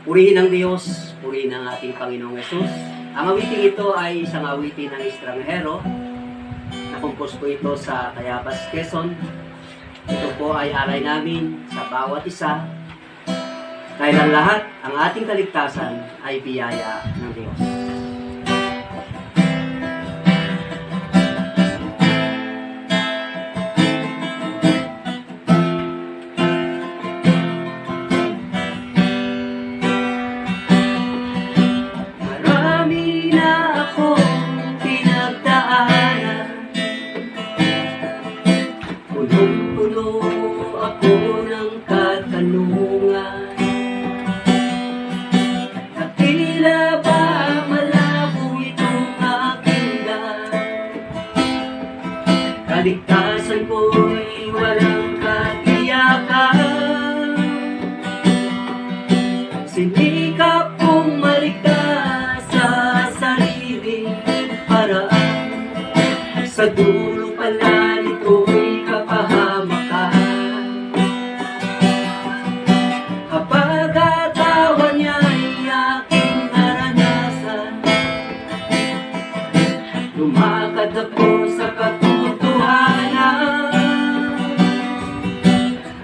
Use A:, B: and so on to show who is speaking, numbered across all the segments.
A: Purihin ang Diyos, purihin ang ating Panginoong Yesus. Ang awiting ito ay isang awitin ng estranghero. Nakumpos po ito sa Tayabas, Quezon. Ito po ay alay namin sa bawat isa. Dahil ang lahat, ang ating kaligtasan ay biyaya ng Diyos. Punong-puno ako ng katanungan, at tila ba malabo itong aking daan. Kaligtasan ko'y walang katiyakan. Sinikap kong maligtas sa sariling paraan. Sa dulo pala nito'y kapahamakan. Kapag atawan niya'y aking naranasan, lumakad ako sa katotohanan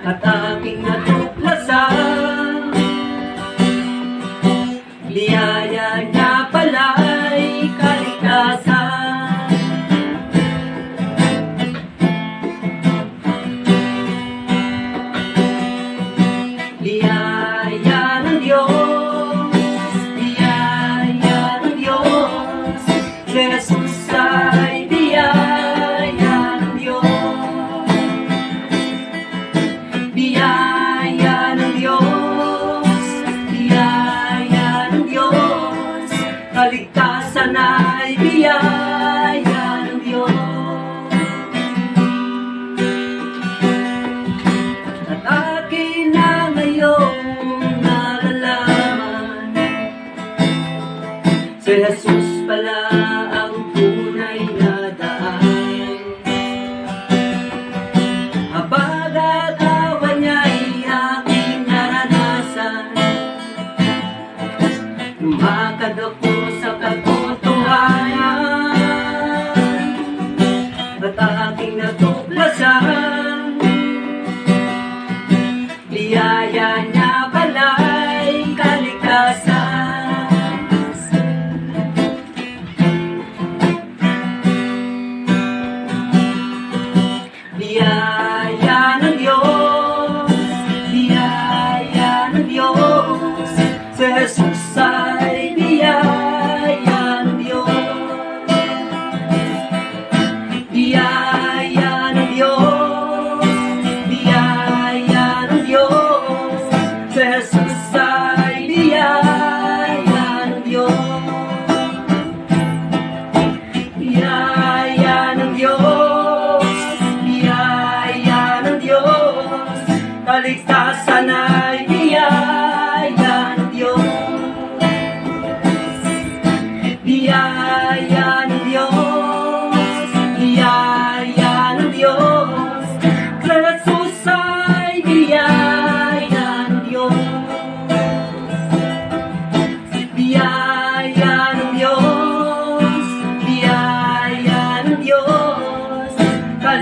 A: at aking natuklasan. Biyaya niya pala'y kaligtasan. Biyaya ng Diyos, biyaya ng Diyos, si Jesus ay biyaya ng Diyos. Biyaya ng Diyos, biyaya ng Diyos, kaligtasan ay biyaya ng Diyos. At akin na ngayong nalalaman, si Jesus pala ang tunay na daan. Habang atawan niya'y aking naranasan, lumakad ako sa katotohanan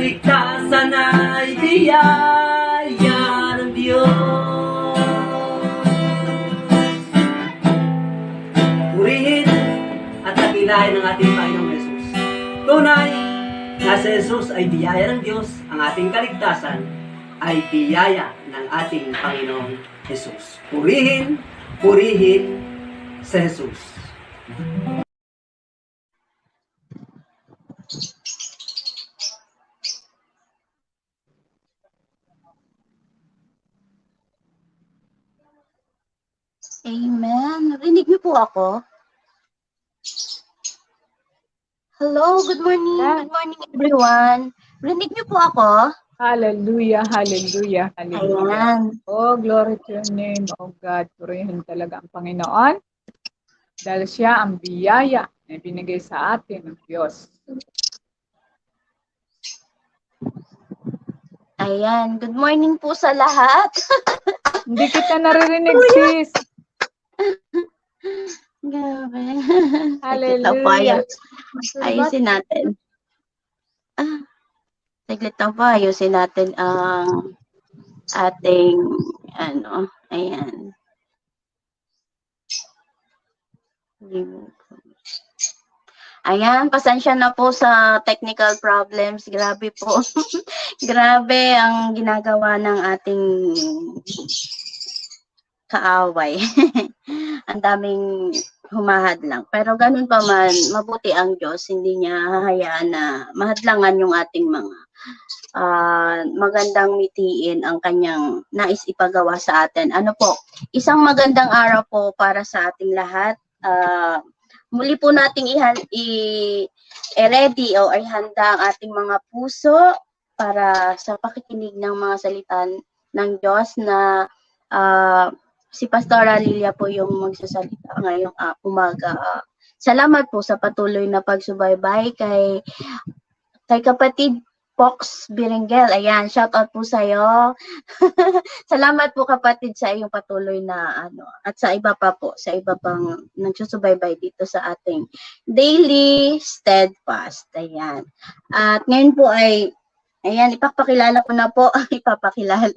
A: kaligtasan ay biyaya ng Diyos. Purihin at dakilain ng ating Panginoong Jesus. Tunay na si Jesus ay biyaya ng Diyos, ang ating kaligtasan ay biyaya ng ating Panginoong Jesus. Purihin si Jesus.
B: Amen. Rinig niyo po ako? Hello, good morning. Good morning, everyone. Rinig niyo po ako?
C: Hallelujah, hallelujah, hallelujah.
B: Ayan.
C: Oh, glory to your name, oh God. Purihin talaga ang Panginoon. Dahil siya ang biyaya na binigay sa atin ng Diyos.
B: Ayan. Good morning po sa lahat.
C: Hindi kita naririnig, sis.
B: Grabe.
C: Hallelujah.
B: Ayusin natin. Saglit lang po, ayusin natin ang ating, ayan. Ayan, pasensya na po sa technical problems. Grabe po. Grabe ang ginagawa ng ating kaaway. Ang daming humahadlang. Pero ganun pa man, mabuti ang Diyos. Hindi niya hahayaan na mahadlangan yung ating mga magandang mitiin ang kanyang nais ipagawa sa atin. Ano po, isang magandang araw po para sa ating lahat. Muli po nating i-ready o ihanda ang ating mga puso para sa pakikinig ng mga salita ng Diyos na si Pastora Lilia po yung magsasalita ngayong umaga. Salamat po sa patuloy na pagsubaybay kay kapatid Pox Biringel. Ayan, shout out po sa iyo. Salamat po kapatid sa iyong patuloy na at sa iba pa po, sa iba pang nagsusubaybay dito sa ating daily steadfast. Ayan. At ngayon po ay ipapakilala ko na po, ipapakilala.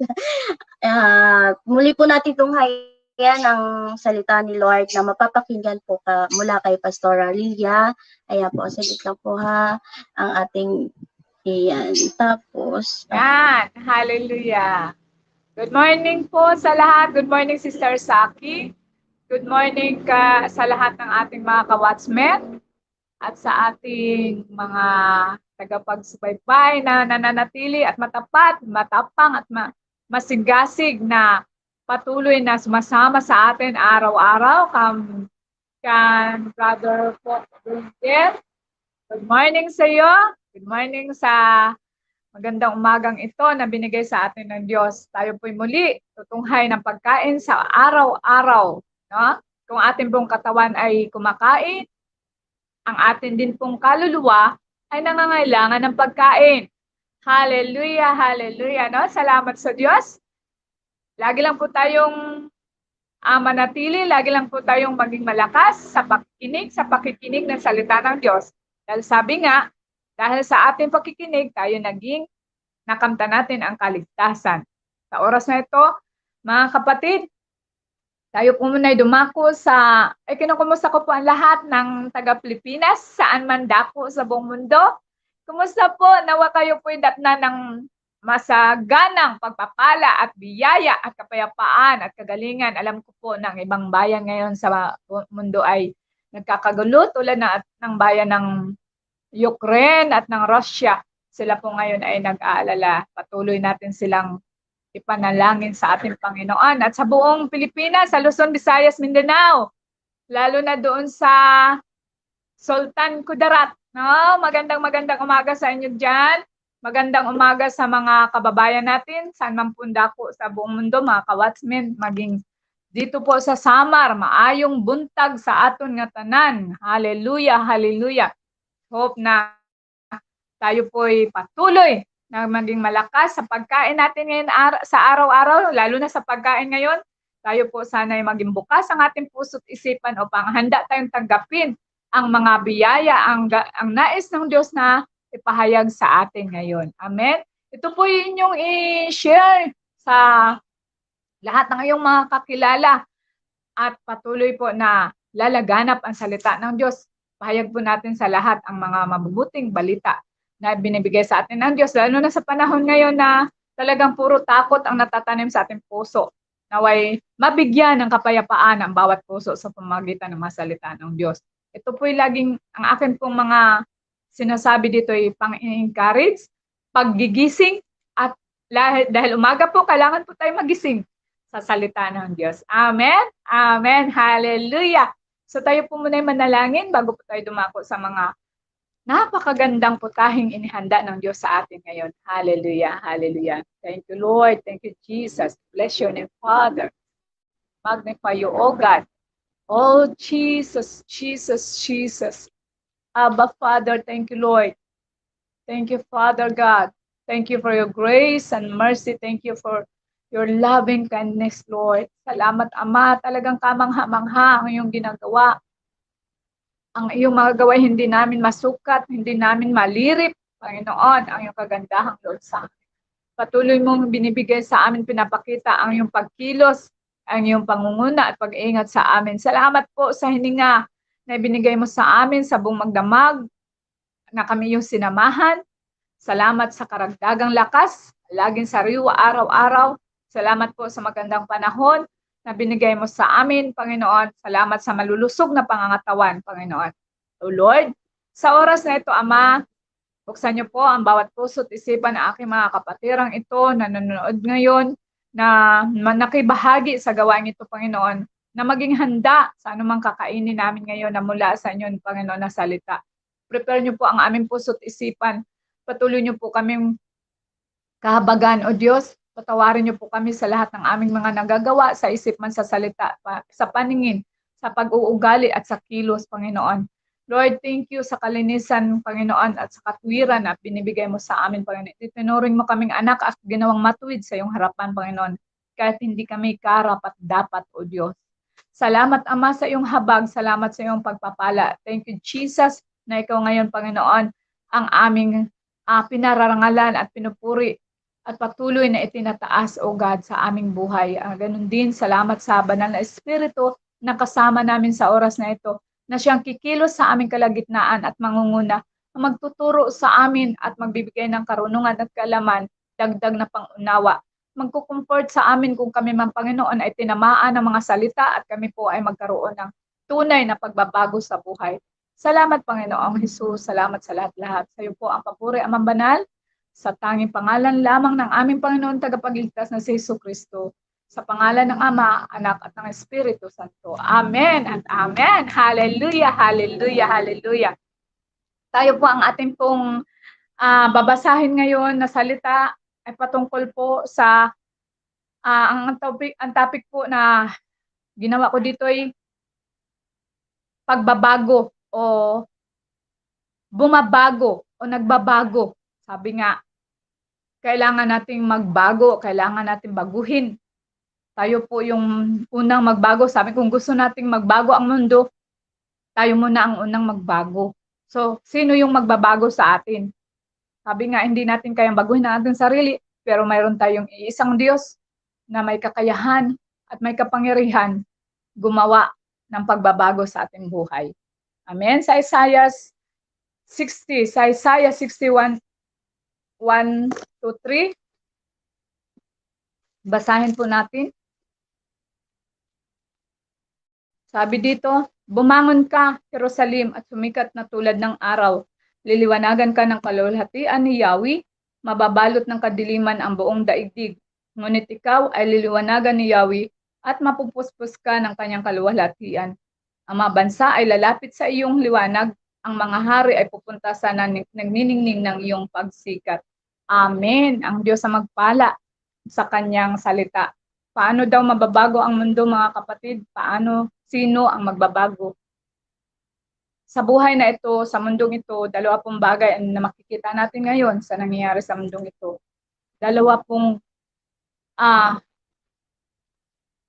B: Muli po natin tunghayan ang salita ni Lord na mapapakinggan po mula kay Pastora Lilia. Ayan po, saglit lang po ha, ang ating tapos.
C: Yan, hallelujah. Good morning po sa lahat. Good morning, Sister Saki. Good morning sa lahat ng ating mga ka-watchmen at sa ating mga tagapagsubaybay na nananatili at matapat, matapang at masigasig na patuloy na sumasama sa atin araw-araw. Kan Brother Pox Biringel. Good morning sa iyo. Good morning sa magandang umagang ito na binigay sa atin ng Diyos. Tayo po'y muli tutunghay ng pagkain sa araw-araw. No? Kung ating pong katawan ay kumakain, ang atin din pong kaluluwa ay nangangailangan ng pagkain. Hallelujah, hallelujah. No? Salamat sa Diyos. Lagi lang po tayong manatili, lagi lang po tayong maging malakas sa pakikinig ng salita ng Diyos. Dahil sabi nga, dahil sa ating pakikinig, tayo naging nakamta natin ang kaligtasan. Sa oras na ito, mga kapatid, tayo po muna ay dumako kinukumusta ko po ang lahat ng taga-Pilipinas, saan man dako sa buong mundo. Kumusta po? Nawa kayo po datna ng masaganang pagpapala at biyaya at kapayapaan at kagalingan. Alam ko po ng ibang bayan ngayon sa mundo ay nagkakagulo tulad ng bayan ng Ukraine at ng Russia. Sila po ngayon ay nag-aalala. Patuloy natin silang ipanalangin sa ating Panginoon. At sa buong Pilipinas, sa Luzon, Visayas, Mindanao, lalo na doon sa Sultan Kudarat. No? Magandang umaga sa inyo dyan. Magandang umaga sa mga kababayan natin, saan man pundako sa buong mundo, mga ka-watchmen, maging dito po sa Samar, maayong buntag sa aton nga tanan. Hallelujah, hallelujah. Hope na tayo po'y patuloy na maging malakas sa pagkain natin ngayon sa araw-araw, lalo na sa pagkain ngayon. Tayo po sana ay maging bukas ang ating puso't isipan upang handa tayong tanggapin ang mga biyaya, ang nais ng Diyos na ipahayag sa atin ngayon. Amen? Ito po yung inyong i-share sa lahat ng iyong mga kakilala at patuloy po na lalaganap ang salita ng Diyos. Pahayag po natin sa lahat ang mga mabubuting balita na binibigay sa atin ng Diyos, lalo na sa panahon ngayon na talagang puro takot ang natatanim sa ating puso. Naway mabigyan ng kapayapaan ang bawat puso sa pamamagitan ng mga salita ng Diyos. Ito po'y laging, ang akin pong mga sinasabi dito ay pang-encourage, paggigising, at dahil umaga po, kailangan po tayo magising sa salita ng Diyos. Amen? Amen. Hallelujah. So tayo po muna yung manalangin bago po tayo dumako sa mga napakagandang putahing inihanda ng Diyos sa atin ngayon. Hallelujah. Hallelujah. Thank you, Lord. Thank you, Jesus. Bless your name, Father. Magnify you, O God. Oh, Jesus, Jesus, Jesus. Abba, Father, thank you, Lord. Thank you, Father God. Thank you for your grace and mercy. Thank you for your loving kindness, Lord. Salamat, Ama. Talagang kamangha-mangha ang iyong ginagawa. Ang iyong mga gawain hindi namin masukat, hindi namin malirip, Panginoon, ang iyong kagandahang Lord sa amin. Patuloy mong binibigay sa amin, pinapakita ang iyong pagkilos, ang iyong pangunguna at pag-iingat sa amin. Salamat po sa hininga na ibinigay mo sa amin sa buong magdamag, na kami yung sinamahan. Salamat sa karagdagang lakas, laging sariwa araw-araw. Salamat po sa magandang panahon na binigay mo sa amin, Panginoon. Salamat sa malulusog na pangangatawan, Panginoon. O Lord, sa oras na ito, Ama, buksan niyo po ang bawat puso at isipan ng aking mga kapatirang ito na nanonood ngayon, na nakibahagi sa gawain ito, Panginoon, na maging handa sa anumang kakainin namin ngayon na mula sa inyo, Panginoon, na salita. Prepare niyo po ang aming puso at isipan. Patuloy niyo po kaming kahabagan, O Diyos. Patawarin niyo po kami sa lahat ng aming mga nagagawa sa isip man, sa salita, sa paningin, sa pag-uugali at sa kilos, Panginoon. Lord, thank you sa kalinisan, Panginoon, at sa katwiran na binibigay mo sa amin, Panginoon. Itinuring mo kaming anak at ginawang matuwid sa iyong harapan, Panginoon, kahit hindi kami karapat dapat, O Diyos. Salamat, Ama, sa iyong habag. Salamat sa iyong pagpapala. Thank you, Jesus, na ikaw ngayon, Panginoon, ang aming pinararangalan at pinupuri at patuloy na itinataas, O God, sa aming buhay. Ganun din, salamat sa banal na Espiritu na kasama namin sa oras na ito, na siyang kikilos sa aming kalagitnaan at mangunguna, na magtuturo sa amin at magbibigay ng karunungan at kaalaman, dagdag na pangunawa. Magkukomfort sa amin kung kami man, Panginoon, ay tinamaan ng mga salita at kami po ay magkaroon ng tunay na pagbabago sa buhay. Salamat, Panginoong Jesus. Salamat sa lahat-lahat. Sa iyo po ang papuri, Amang Banal, sa tanging pangalan lamang ng aming Panginoon tagapagligtas na si Jesucristo. Sa pangalan ng Ama, Anak at ng Espiritu Santo. Amen at Amen. Hallelujah, hallelujah, hallelujah. Tayo po ang ating pong babasahin ngayon na salita ay patungkol po sa ang topic po na ginawa ko dito ay pagbabago o bumabago o nagbabago. Sabi nga, kailangan nating magbago, kailangan nating baguhin. Tayo po yung unang magbago. Sabi, kung gusto nating magbago ang mundo, tayo muna ang unang magbago. So, sino yung magbabago sa atin? Sabi nga, hindi natin kayang baguhin ang ating sarili, pero mayroon tayong iisang Diyos na may kakayahan at may kapangyarihan gumawa ng pagbabago sa ating buhay. Amen? Sa Isaiah 61, 1 to 3. Basahin po natin. Sabi dito, bumangon ka, Jerusalem, at sumikat na tulad ng araw. Liliwanagan ka ng kaluwalhatian ni Yahweh, mababalot ng kadiliman ang buong daigdig. Ngunit ikaw ay liliwanagan ni Yahweh at mapupuspos ka ng kanyang kaluwalhatian. Ang mga bansa ay lalapit sa iyong liwanag, ang mga hari ay pupunta sa nagniningning ng iyong pagsikat. Amen. Ang Diyos ang magpala sa kanyang salita. Paano daw mababago ang mundo, mga kapatid? Sino ang magbabago? Sa buhay na ito, sa mundong ito, dalawa pong bagay na makikita natin ngayon sa nangyayari sa mundong ito. Dalawa pong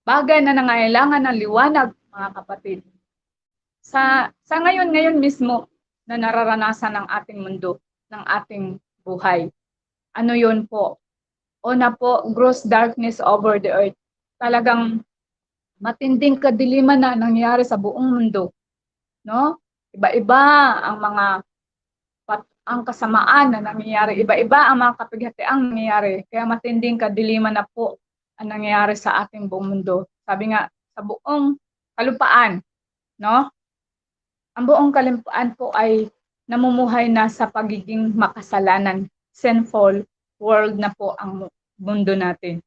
C: bagay na nangailangan ng liwanag, mga kapatid. Sa ngayon mismo na nararanasan ng ating mundo, ng ating buhay. Ano yun po? Una po, gross darkness over the earth. Talagang matinding kadiliman na nangyayari sa buong mundo. No? Iba-iba ang mga ang kasamaan na nangyayari. Iba-iba ang mga kapighatiang nangyayari. Kaya matinding kadiliman na po ang nangyayari sa ating buong mundo. Sabi nga, sa buong kalupaan, no? Ang buong kalupaan po ay namumuhay na sa pagiging makasalanan, sinful world na po ang mundo natin.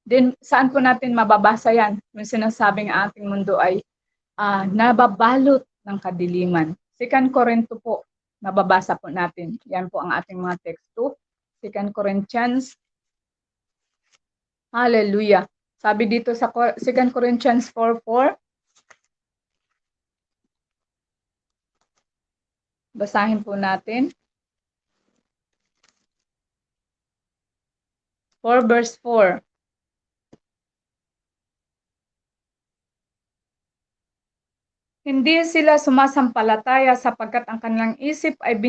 C: Then, saan po natin mababasa yan? Yung sinasabing ating mundo ay nababalot ng kadiliman. 2 Corinto po, nababasa po natin. Yan po ang ating mga teksto. 2 Corinthians. Hallelujah. Sabi dito sa 2 Corinthians 4:4. Basahin po natin. 4 verse 4. Hindi sila sumasampalataya sapagkat ang kanilang isip ay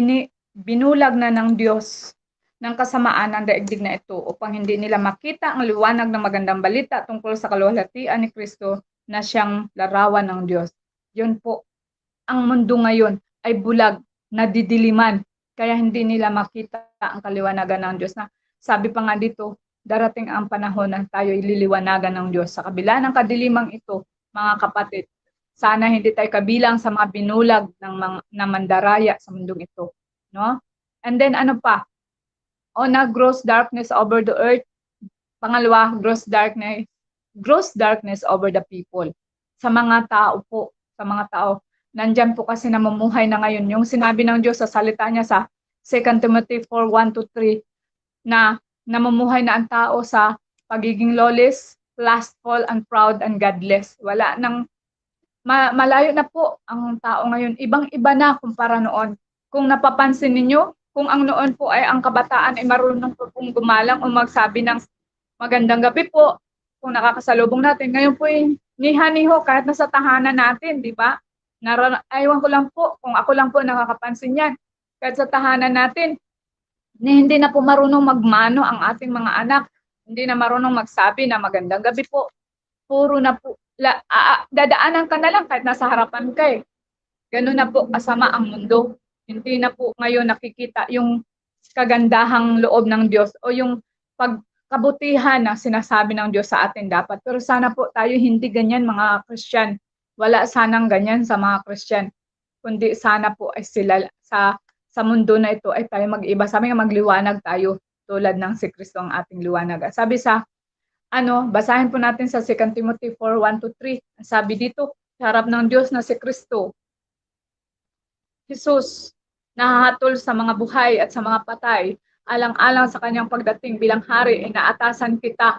C: binulag na ng Diyos ng kasamaan ng daigdig na ito upang hindi nila makita ang liwanag ng magandang balita tungkol sa kaluwalhatian ni Kristo na siyang larawan ng Diyos. Yun po, ang mundo ngayon ay bulag, nadidiliman, kaya hindi nila makita ang kaliwanagan ng Diyos. Na sabi pa nga dito, darating ang panahon na tayo ililiwanagan ng Diyos. Sa kabila ng kadilimang ito, mga kapatid, sana hindi tayo kabilang sa mga binulag ng mandaraya sa mundong ito, no? And then ano pa? Gross darkness over the earth. Pangalawa, gross darkness over the people. Sa mga tao po, sa mga tao. Nandyan po kasi namumuhay na ngayon yung sinabi ng Diyos sa salita niya sa 2 Timothy 4:1-3 na namumuhay na ang tao sa pagiging lawless, lustful, and proud, and godless. Wala nang malayo na po ang tao ngayon. Ibang-iba na kumpara noon. Kung napapansin ninyo, kung ang noon po ay ang kabataan ay marunong po pong gumalang o magsabi ng magandang gabi po, kung nakakasalubong natin. Ngayon po ay niha-niho kahit nasa tahanan natin, di ba? Aywan ko lang po, kung ako lang po nakakapansin yan. Kahit sa tahanan natin, hindi na po marunong magmano ang ating mga anak. Hindi na marunong magsabi na magandang gabi po. Puro na po dadaanan ka na lang kahit nasa harapan ka eh. Ganun na po kasama ang mundo. Hindi na po ngayon nakikita yung kagandahang loob ng Diyos o yung pagkabutihan na sinasabi ng Diyos sa atin dapat. Pero sana po tayo hindi ganyan mga Christian. Wala sanang ganyan sa mga Christian. Kundi sana po ay sila sa mundo na ito ay tayo mag-iba. Sabi nga magliwanag tayo tulad ng si Kristo ang ating liwanag. Sabi sa basahin po natin sa 2 Timothy 4:1-3. Sabi dito, sa harap ng Diyos na si Kristo, Jesus, nahahatol sa mga buhay at sa mga patay, alang-alang sa kanyang pagdating bilang hari, inaatasan kita.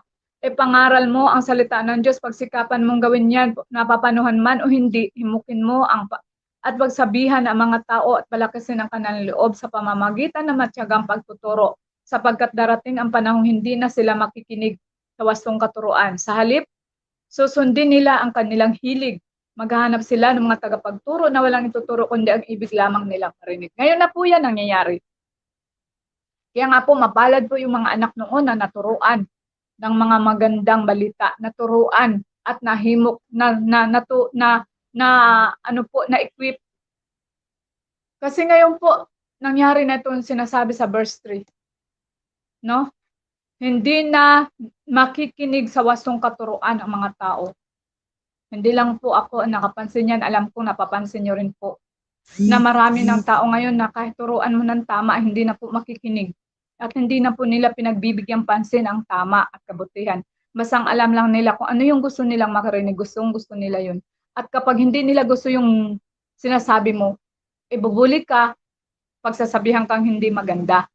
C: Pangaral mo ang salita ng Diyos, pagsikapan mong gawin yan, napapanuhan man o hindi, himukin mo at pagsabihan ang mga tao at palakasin ang kanilang loob sa pamamagitan ng matyagang pagtuturo, sapagkat darating ang panahong hindi na sila makikinig sa wastong katuruan. Sa halip, susundin nila ang kanilang hilig. Maghahanap sila ng mga tagapagturo na walang ituturo kundi ang ibig lamang nilang marinig. Ngayon na po yan nangyayari. Kaya nga po, mapalad po yung mga anak noon na naturuan ng mga magandang balita, naturuan at nahimok na-equip. Kasi ngayon po, nangyari na itong sinasabi sa verse 3. No? Hindi na makikinig sa wastong katuruan ang mga tao. Hindi lang po ako nakapansin yan, alam ko napapansin nyo rin po. Na marami ng tao ngayon na kahit turuan mo ng tama, hindi na po makikinig. At hindi na po nila pinagbibigyan pansin ang tama at kabutihan. Basang alam lang nila kung ano yung gusto nilang makarinig, gusto nila yun. At kapag hindi nila gusto yung sinasabi mo, ibubuli ka, pagsasabihan kang hindi maganda.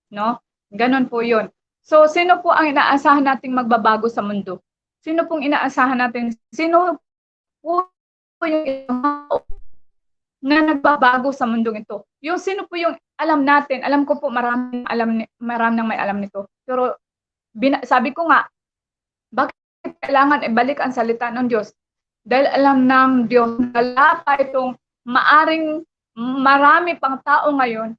C: No? Ganon po yun. So, sino po ang inaasahan nating magbabago sa mundo? Sino pong inaasahan natin? Sino po yung na nagbabago sa mundong ito? Yung sino po yung alam natin? Alam ko po marami nang may alam nito. Pero sabi ko nga, bakit kailangan ibalik ang salita ng Diyos? Dahil alam ng Diyos na wala pa itong maaring marami pang tao ngayon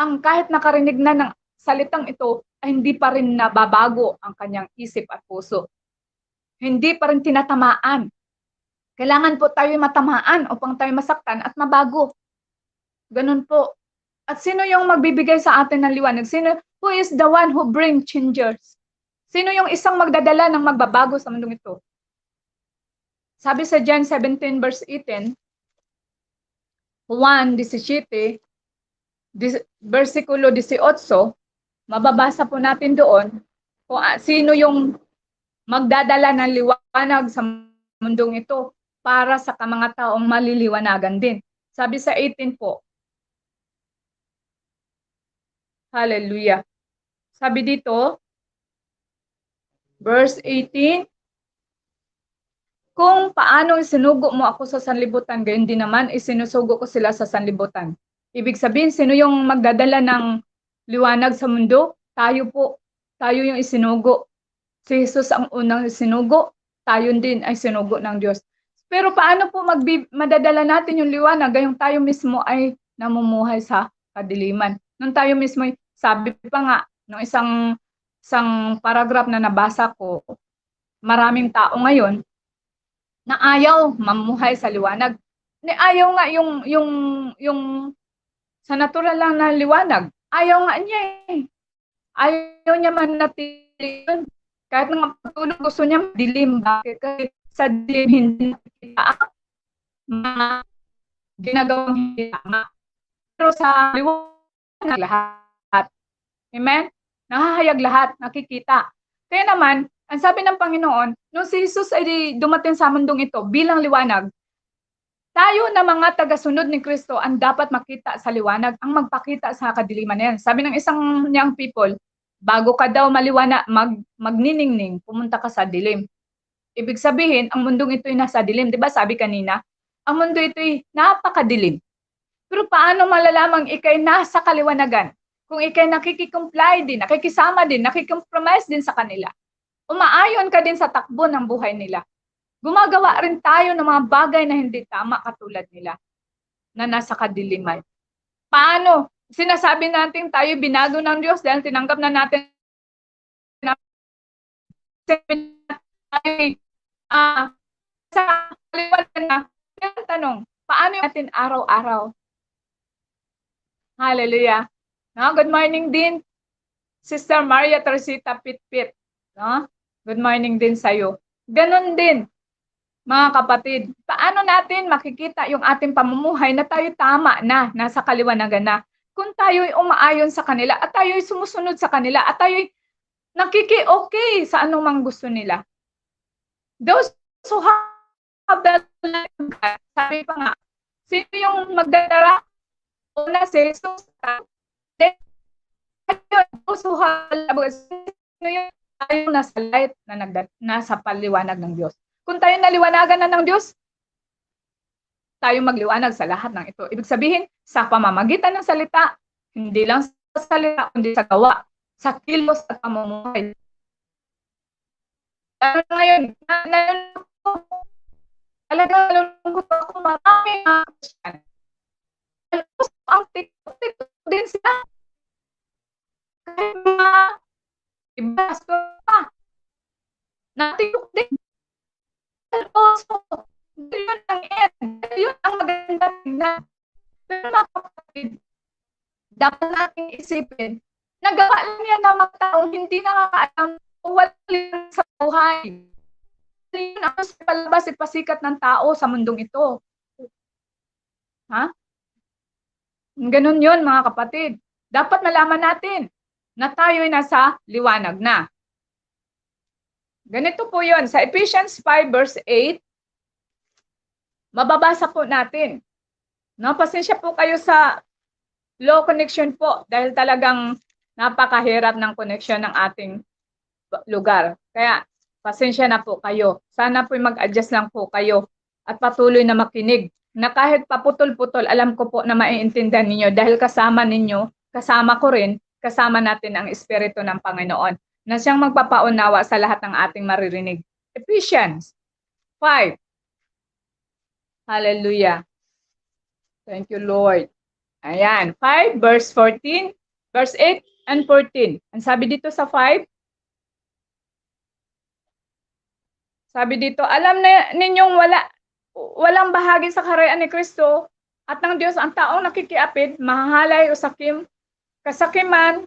C: ang kahit nakarinig na ng salitang ito, ay hindi pa rin nababago ang kanyang isip at puso. Hindi pa rin tinatamaan. Kailangan po tayo matamaan upang tayo masaktan at mabago. Ganun po. At sino yung magbibigay sa atin ng liwanag? Who is the one who bring changers? Sino yung isang magdadala ng magbabago sa mundong ito? Sabi sa John 17 verse 18, Juan 17, versikulo 18, mababasa po natin doon kung sino yung magdadala ng liwanag sa mundong ito para sa mga taong maliliwanagan din. Sabi sa 18 po, hallelujah. Sabi dito, verse 18, kung paano isinugo mo ako sa sanlibutan, gayon din naman isinusugo ko sila sa sanlibutan. Ibig sabihin, sino yung magdadala ng liwanag sa mundo? Tayo po. Tayo yung isinugo. Si Jesus ang unang isinugo. Tayo din ay sinugo ng Diyos. Pero paano po madadala natin yung liwanag gayong tayo mismo ay namumuhay sa kadiliman? Nung tayo mismo, sabi pa nga, nung isang paragraph na nabasa ko, maraming tao ngayon na ayaw mamuhay sa liwanag. Ayaw nga yung sa natural lang na liwanag. Ayaw nga niya eh. Ayaw niya manatili yun. Kahit nga pagtulog gusto niya dilim. Bakit? Kasi sa dilim hindi nakikita ang mga ginagawang hindi tama. Pero sa liwanag lahat. Amen? Nahahayag lahat, nakikita. Kaya naman, ang sabi ng Panginoon, nung si Jesus ay dumating sa mundong ito bilang liwanag, tayo na mga tagasunod ni Kristo ang dapat makita sa liwanag, ang magpakita sa kadiliman na yan. Sabi ng isang young people, bago ka daw magniningning, pumunta ka sa dilim. Ibig sabihin, ang mundong ito ay nasa dilim. Diba sabi kanina, ang mundo ito ay napakadilim. Pero paano malalamang ikay nasa kaliwanagan? Kung ikay nakikikomply din, nakikisama din, nakikompromise din sa kanila. Umaayon ka din sa takbo ng buhay nila. Gumagawa rin tayo ng mga bagay na hindi tama katulad nila na nasa kadiliman. Paano? Sinasabi natin tayo binago ng Diyos dahil tinanggap na natin sa kaliwanagan na. Yung tanong, paano natin araw-araw? Hallelujah. No? Good morning din, Sister Maria Teresita Pitpit. No? Good morning din sa'yo. Ganon din, mga kapatid. Paano natin makikita yung ating pamumuhay na tayo tama na, nasa kaliwanagan na? Kung tayo'y umaayon sa kanila at tayo'y sumusunod sa kanila at tayo'y nakiki-okay sa anumang gusto nila. Those who have the light of God, sabi pa nga, sino yung magdadala? Una si Jesus. Then, those who have the light, sino yung tayo nasa light na nasa paliwanag ng Diyos. Kung tayo naliwanagan na ng Diyos, tayo magliwanag sa lahat ng ito. Ibig sabihin, sa pamamagitan ng salita, hindi lang sa salita, kundi sa gawa, sa kilos at pamumuhay. Ngayon, talagang nalulungkot ako, maraming mga Christian. Ang tiktok din sila. Kahit mga ibasto pa. Natikok din. Also, yun ang end. Yun ang maganda tingnan. Pero mga kapatid, dapat natin isipin, nagawa lang yan ng mga taong hindi nakakaalam o wala sa buhay. Yun ang palabas at pasikat ng tao sa mundong ito. Ha? Ganun yun mga kapatid. Dapat malaman natin na tayo ay nasa liwanag na. Ganito po yun. Sa Ephesians 5 verse 8, mababasa po natin. No, pasensya po kayo sa low connection po dahil talagang napakahirap ng connection ng ating lugar. Kaya pasensya na po kayo. Sana po mag-adjust lang po kayo at patuloy na makinig. Na kahit paputol-putol, alam ko po na maiintindihan ninyo dahil kasama ninyo, kasama ko rin, kasama natin ang Espiritu ng Panginoon na siyang magpapaunawa sa lahat ng ating maririnig. Ephesians 5. Hallelujah. Thank you, Lord. Ayan, 5 verse 14, verse 8 and 14. Ang sabi dito sa 5, sabi dito, alam na ninyong walang bahagi sa kaharian ni Kristo at ng Diyos ang taong nakikiapid, mahahalay o sakim, kasakiman.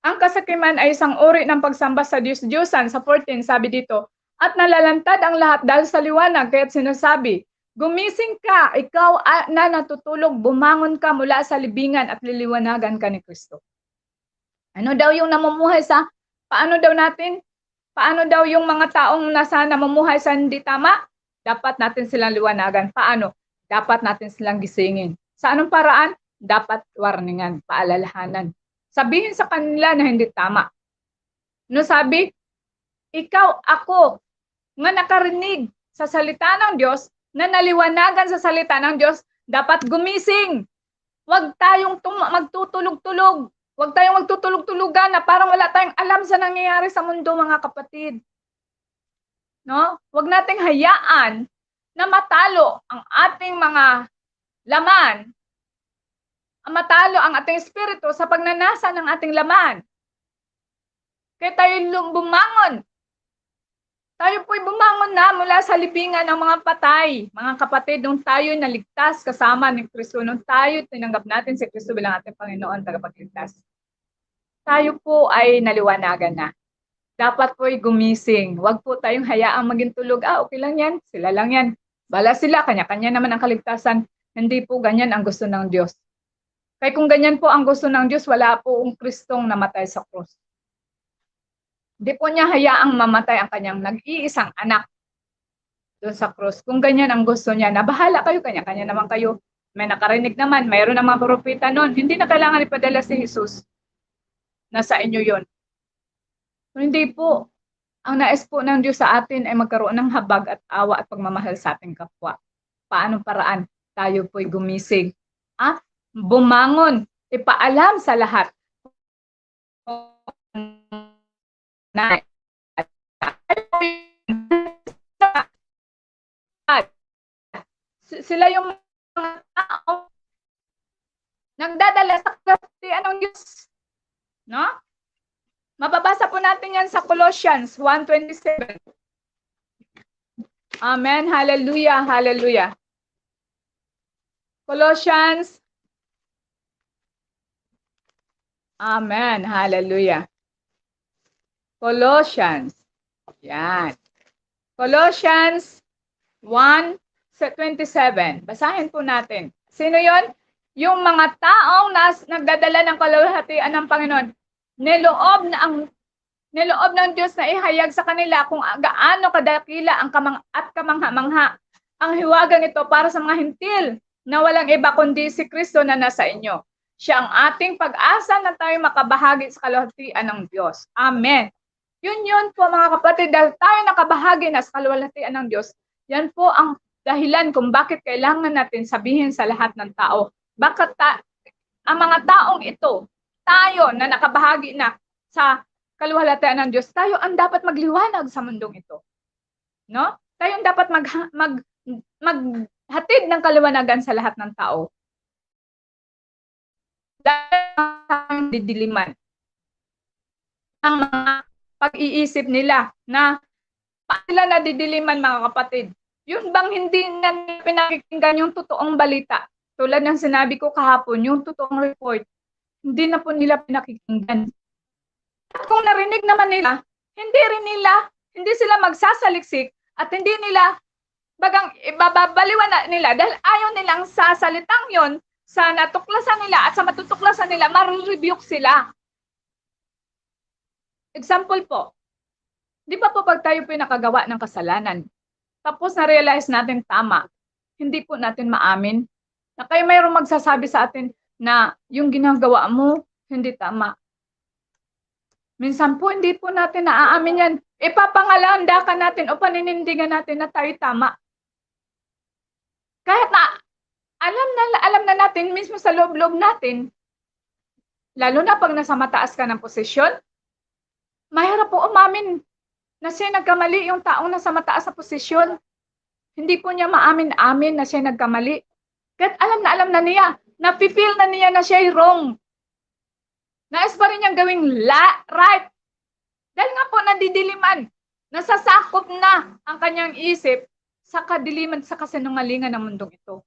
C: Ang kasakiman ay isang uri ng pagsamba sa Diyos-Diyosan. Sa 14, sabi dito, at nalalantad ang lahat dahil sa liwanag, kaya't sinasabi, gumising ka, ikaw na natutulog, bumangon ka mula sa libingan at liliwanagan ka ni Kristo. Ano daw yung namumuhay sa, paano daw yung mga taong nasa namumuhay sa hindi tama? Dapat natin silang liwanagan. Paano? Dapat natin silang gisingin. Sa anong paraan? Dapat warningan, paalalahanan. Sabihin sa kanila na hindi tama. No sabi, ikaw, ako, nga nakarinig sa salita ng Diyos, na naliwanagan sa salita ng Diyos, dapat gumising. Huwag tayong magtutulog-tulog. Huwag tayong magtutulog-tulugan na parang wala tayong alam sa nangyayari sa mundo, mga kapatid. No? Huwag nating hayaan na matalo ang ating mga laman, matalo ang ating espiritu sa pagnanasa ng ating laman. Kaya tayo bumangon. Tayo po'y bumangon na mula sa libingan ng mga patay. Mga kapatid, nung tayo naligtas kasama ni Kristo, nung tayo tinanggap natin si Kristo bilang ating Panginoon, tagapagligtas, tayo po ay naliwanagan na. Dapat po'y gumising. Huwag po tayong hayaang maging tulog. Okay lang yan. Sila lang yan. Bala sila. Kanya-kanya naman ang kaligtasan. Hindi po ganyan ang gusto ng Diyos. Kaya kung ganyan po ang gusto ng Diyos, wala po ang Kristong namatay sa krus. Hindi po niya hayaang mamatay ang kanyang nag-iisang anak doon sa krus. Kung ganyan ang gusto niya, na bahala kayo, kanya-kanya naman kayo. May nakarinig naman, mayroon ng mga propeta noon. Hindi na kailangan ipadala si Jesus. Nasa inyo yon. So, hindi po. Ang nais po ng Diyos sa atin ay magkaroon ng habag at awa at pagmamahal sa ating kapwa. Paanong paraan? Tayo po'y gumising. At bumangon, ipaalam sa lahat. Sila yung mga tao nagdadala sa kaharian ng Diyos. No? Mababasa po natin yan sa Colossians 1:27. Amen. Hallelujah. Hallelujah. Colossians. Amen. Hallelujah. Colossians. Yan. Colossians 1:27. Basahin po natin. Sino yon? Yung mga taong nagdadala ng kaluwalhatian ng Panginoon. Niloob ng Diyos na ihayag sa kanila kung gaano kadakila ang kamangha-mangha ang hiwagang ito para sa mga hintil na walang iba kundi si Kristo na nasa inyo. Siya ang ating pag-asa na tayo makabahagi sa kaluwalhatian ng Diyos. Amen. Yun po mga kapatid, dahil tayo nakabahagi na sa kaluwalhatian ng Diyos, yan po ang dahilan kung bakit kailangan natin sabihin sa lahat ng tao. Bakit ang mga taong ito, tayo na nakabahagi na sa kaluwalhatian ng Diyos, tayo ang dapat magliwanag sa mundong ito. No? Tayo ang dapat maghatid ng kaliwanagan sa lahat ng tao. Dahil didiliman ang mga pag-iisip nila na paano sila nadidiliman, mga kapatid. Yun bang hindi na pinakikinggan yung totoong balita? Tulad ng sinabi ko kahapon, yung totoong report, hindi na po nila pinakikinggan. At kung narinig naman nila, hindi sila magsasaliksik at hindi nila bagang ibababaliwan nila dahil ayaw nilang sa salitang yon, sa natuklasan nila at sa matutuklasan nila, marirebuke sila. Example po, di ba po pag tayo po nakagawa ng kasalanan, tapos na-realize natin tama, hindi po natin maamin, na kayo mayroong magsasabi sa atin na yung ginagawa mo, hindi tama. Minsan po, hindi po natin naaamin yan. Ipapangalandakan natin o paninindigan natin na tayo tama. Kahit na alam na natin mismo sa loob-loob natin, lalo na pag nasa mataas ka ng posisyon, mahirap po umamin na siya nagkamali yung taong nasa mataas na posisyon. Hindi po niya maamin-amin na siya nagkamali. Kahit alam na niya Napipil na niya na siya'y wrong. Nais pa rin niyang gawing right. Dahil nga po nadidiliman, nasasakop na ang kanyang isip sa kadiliman, sa kasinungalingan ng mundong ito.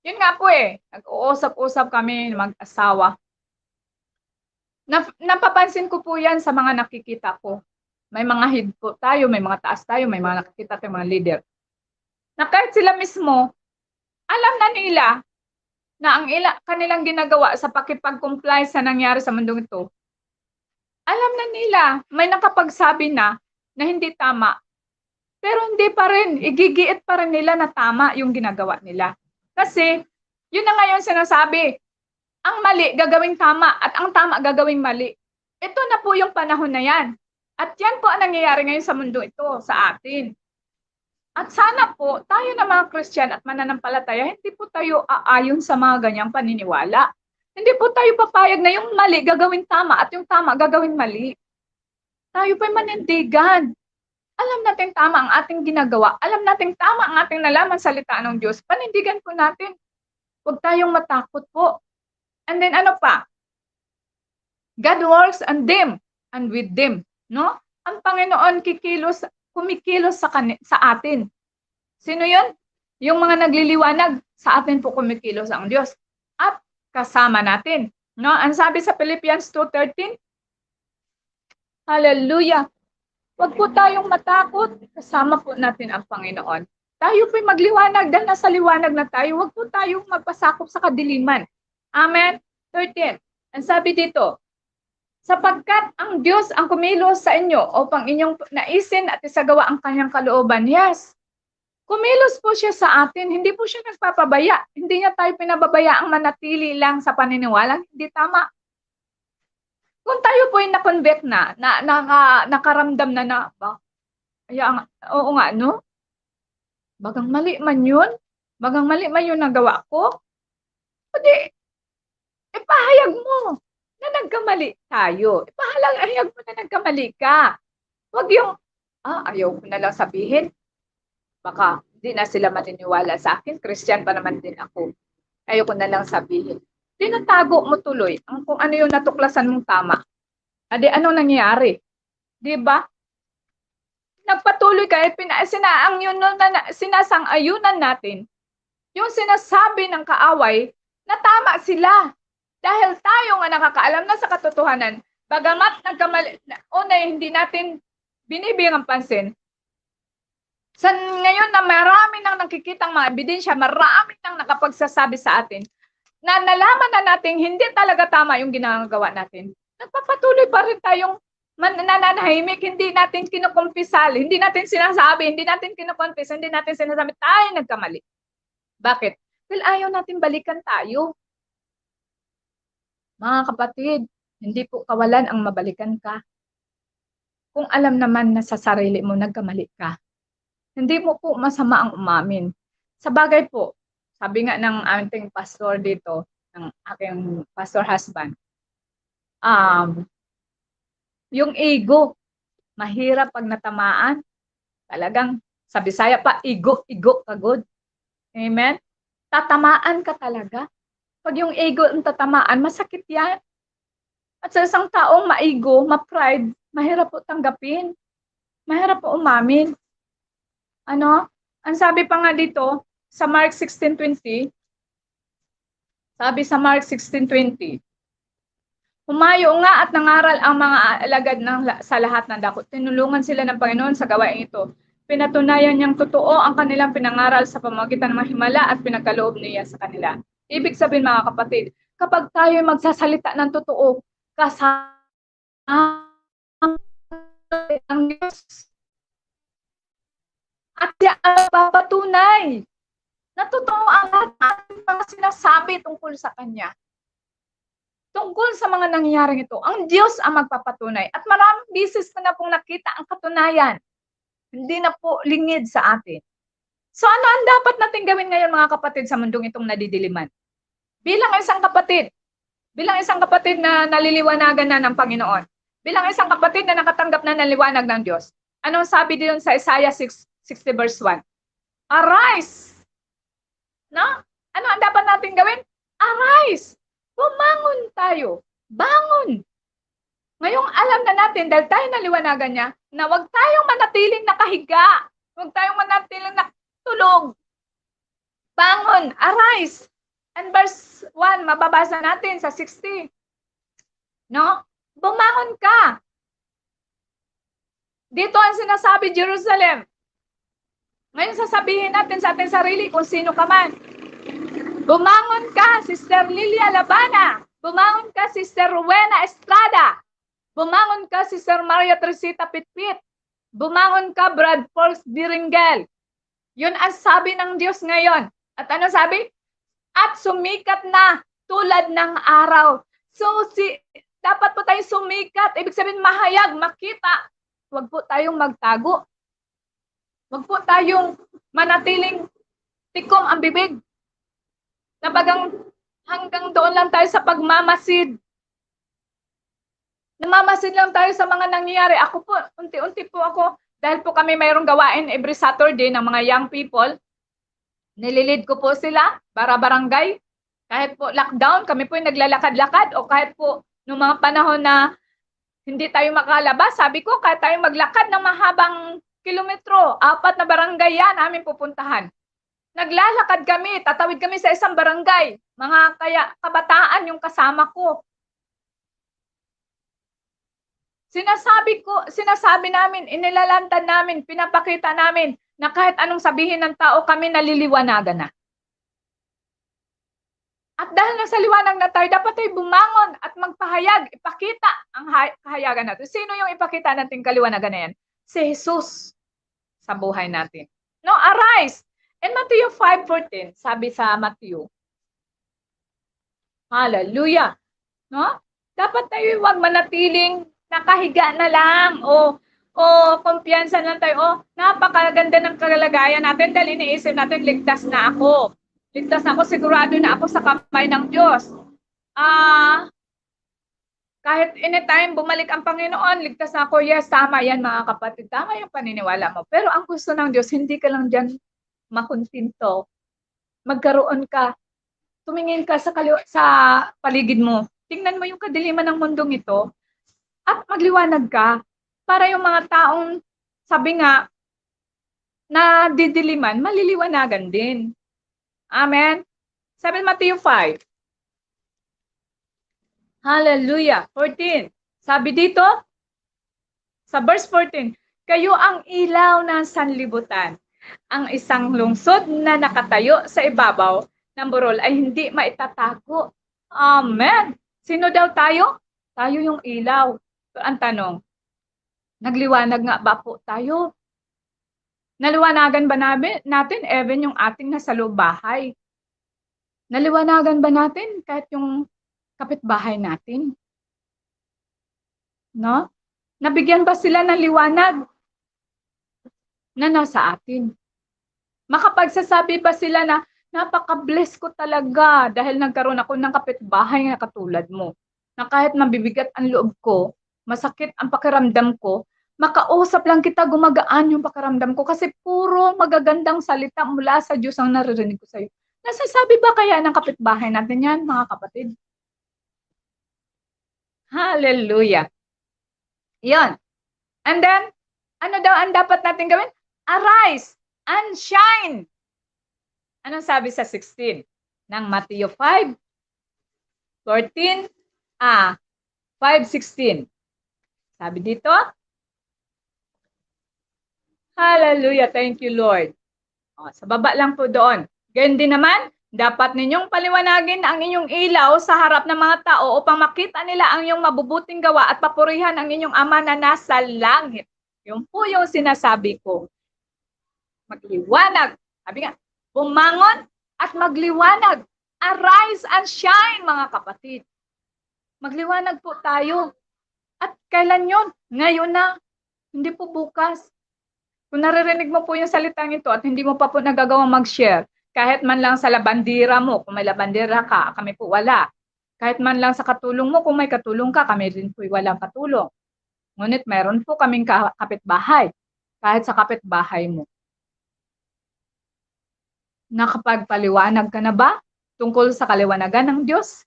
C: Yun nga po nag-uusap-usap kami mag-asawa. Napapansin ko po yan sa mga nakikita ko. May mga head po tayo, may mga taas tayo, may mga nakikita tayong mga leader. Na kahit sila mismo, alam na nila na ang kanilang ginagawa sa pakipag-comply sa nangyari sa mundong ito, alam na nila, may nakapagsabi na hindi tama. Pero hindi pa rin, igigiit pa rin nila na tama yung ginagawa nila. Kasi, yun na ngayon sinasabi, ang mali gagawing tama at ang tama gagawing mali. Ito na po yung panahon na yan. At yan po ang nangyayari ngayon sa mundo ito, sa atin. At sana po, tayo na mga Christian at mananampalataya, hindi po tayo aayon sa mga ganyang paniniwala. Hindi po tayo papayag na yung mali gagawing tama at yung tama gagawing mali. Tayo po'y manindigan. Alam natin tama ang ating ginagawa. Alam natin tama ang ating nalaman salita ng Diyos. Panindigan po natin. Huwag tayong matakot po. And then ano pa? God works on them and with them. No? Ang Panginoon kumikilos sa atin. Sino yun? Yung mga nagliliwanag, sa atin po kumikilos ang Diyos. At kasama natin. No? Ang sabi sa Philippians 2:13, hallelujah! Huwag po tayong matakot. Kasama po natin ang Panginoon. Tayo po'y magliwanag dahil nasa liwanag na tayo. Huwag po tayong magpasakop sa kadiliman. Amen? 13. Ang sabi dito, sapagkat ang Diyos ang kumilos sa inyo upang inyong naisin at isagawa ang kanyang kalooban. Yes. Kumilos po siya sa atin. Hindi po siya nagpapabaya. Hindi niya tayo pinababayaang manatili lang sa paniniwala. Hindi tama. Kung tayo po ay na-convict nakaramdam na oo nga, no? Bagang mali man yun. Bagang mali man yun nagawa ko. Hindi. Ipahayag mo na nagkamali tayo. Ipahayag mo na nagkamali ka. Huwag yung, ayaw ko na lang sabihin. Baka hindi na sila maniniwala sa akin. Christian pa naman din ako. Ayaw ko na lang sabihin. Tinatago mo tuloy kung ano yung natuklasan mong tama. Adi, anong nangyayari? Diba? Nagpatuloy ka, sinasang-ayunan natin. Yung sinasabi ng kaaway, na tama sila. Dahil tayo nga nakakaalam na sa katotohanan, bagamat nagkamali, hindi natin binibigyan ng pansin. Ngayon na marami nang nakikitang mga ebidensya, marami nang nakapagsasabi sa atin, na nalaman na natin hindi talaga tama yung ginagawa natin. Nagpapatuloy pa rin tayong nananahimik, hindi natin kinukumpisal, hindi natin sinasabi, hindi natin kinukumpis, hindi natin sinasabi, tayo nagkamali. Bakit? Dahil ayaw natin balikan tayo. Mga kapatid, hindi po kawalan ang mabalikan ka. Kung alam naman na sa sarili mo nagkamali ka, hindi mo po masama ang umamin. Sa bagay po, sabi nga ng ating pastor dito, ng aking pastor husband, yung ego, mahirap pag natamaan. Talagang, sa Bisaya pa, ego kagod. Amen? Tatamaan ka talaga. Pag yung ego ang tatamaan, masakit yan. At sa isang taong maigo, ma-pride, mahirap po tanggapin. Mahirap po umamin. Ano? Ang sabi pa nga dito, sa Mark 16:20, sabi sa Mark 16:20, humayo nga at nangaral ang mga alagad sa lahat ng dako. Tinulungan sila ng Panginoon sa gawain ito. Pinatunayan niyang totoo ang kanilang pinangaral sa pamamagitan ng mga himala at pinagkaloob niya sa kanila. Ibig sabihin mga kapatid, kapag tayo magsasalita ng totoo, kasama ang Diyos. At siya ang papatunay na totoo ang lahat ng ating mga sinasabi tungkol sa Kanya. Tungkol sa mga nangyayaring ito, ang Diyos ang magpapatunay. At maraming bisis ko na pong nakita ang katunayan. Hindi na po lingid sa atin. So ano ang dapat natin gawin ngayon mga kapatid sa mundong itong nadidiliman? Bilang isang kapatid na naliliwanagan na ng Panginoon, bilang isang kapatid na nakatanggap na ng liwanag ng Diyos, anong sabi din sa Isaiah 60 verse 1? Arise! No? Ano ang dapat natin gawin? Arise! Bumangon tayo. Bangon! Ngayong alam na natin, dahil tayo naliwanagan niya, na huwag tayong manatiling nakahiga. Huwag tayong manatiling nakatulog. Bangon! Arise! And verse 1, mababasa natin sa 60. No? Bumangon ka! Dito ang sinasabi, Jerusalem. Ngayon sasabihin natin sa ating sarili kung sino ka man. Bumangon ka, Sister Lilia Labana. Bumangon ka, Sister Rowena Estrada. Bumangon ka, Sister Maria Teresita Pitpit. Bumangon ka, Brad Pauls Biringel. Yun ang sabi ng Diyos ngayon. At ano sabi? At sumikat na tulad ng araw. So, dapat po tayong sumikat. Ibig sabihin, mahayag, makita. Huwag po tayong magtago. Huwag po tayong manatiling tikom ang bibig. Nabagang hanggang doon lang tayo sa pagmamasid. Namamasid lang tayo sa mga nangyayari. Ako po, unti-unti po ako, dahil po kami mayroong gawain every Saturday ng mga young people, nililid ko po sila para barangay. Kahit po lockdown, kami po yung naglalakad-lakad o kahit po noong mga panahon na hindi tayo makalabas, sabi ko, kahit tayo maglakad ng mahabang kilometro, 4 na barangay yan aming pupuntahan. Naglalakad kami, tatawid kami sa isang barangay. Mga kabataan yung kasama ko. Sinasabi namin, inilalantad namin, pinapakita namin na kahit anong sabihin ng tao, kami naliliwanagan na. At dahil nasa liwanag na tayo, dapat tayo bumangon at magpahayag, ipakita ang kahayagan natin. Sino yung ipakita natin kaliwanagan na yan? Si Jesus sa buhay natin. No, arise! In Matthew 5:14, sabi sa Matthew, hallelujah! No? Dapat tayo huwag manatiling nakahiga na lang o kumpiyansa lang tayo. Napakaganda ng kalagayan natin dahil iniisip natin, ligtas na ako. Ligtas na ako, sigurado na ako sa kamay ng Diyos. Kahit anytime bumalik ang Panginoon, ligtas na ako. Yes, tama yan mga kapatid. Tama yung paniniwala mo. Pero ang gusto ng Diyos, hindi ka lang dyan makuntinto. Magkaroon ka. Tumingin ka sa paligid mo. Tingnan mo yung kadiliman ng mundong ito. At magliwanag ka para yung mga taong, sabi nga, na didiliman, maliliwanagan din. Amen? Sabi Matthew 5. Hallelujah. 14. Sabi dito, sa verse 14, kayo ang ilaw ng sanlibutan. Ang isang lungsod na nakatayo sa ibabaw ng burol ay hindi maitatago. Amen. Sino daw tayo? Tayo yung ilaw. Ang tanong, nagliwanag nga ba po tayo? Naliwanagan ba natin even yung ating nasa loob bahay? Naliwanagan ba natin kahit yung kapitbahay natin? No? Nabigyan ba sila ng liwanag na nasa atin? Makapagsasabi ba sila na napaka-bless ko talaga dahil nagkaroon ako ng kapitbahay na katulad mo? Na kahit mabibigat ang loob ko, masakit ang pakiramdam ko, makausap lang kita, gumagaan yung pakiramdam ko kasi puro magagandang salita mula sa Diyos ang naririnig ko sa iyo. Nasasabi ba kaya ng kapitbahay natin yan, mga kapatid? Hallelujah. Yan. And then, ano daw ang dapat natin gawin? Arise and shine. Anong sabi sa 16 ng Matthew 5:14? 5:16. Sabi dito, hallelujah, thank you Lord. Sa baba lang po doon. Ganyan din naman, dapat ninyong paliwanagin ang inyong ilaw sa harap ng mga tao upang makita nila ang iyong mabubuting gawa at papurihan ang inyong Ama na nasa langit. Yung po yung sinasabi ko. Magliwanag. Sabi nga, bumangon at magliwanag. Arise and shine, mga kapatid. Magliwanag po tayo. At kailan yun? Ngayon na. Hindi po bukas. Kung naririnig mo po yung salitang ito at hindi mo pa po nagagawang mag-share, kahit man lang sa labandera mo, kung may labandera ka, kami po wala. Kahit man lang sa katulong mo, kung may katulong ka, kami rin po walang katulong. Ngunit meron po kaming kapitbahay, kahit sa kapitbahay mo. Nakapagpaliwanag ka na ba tungkol sa kaliwanagan ng Diyos?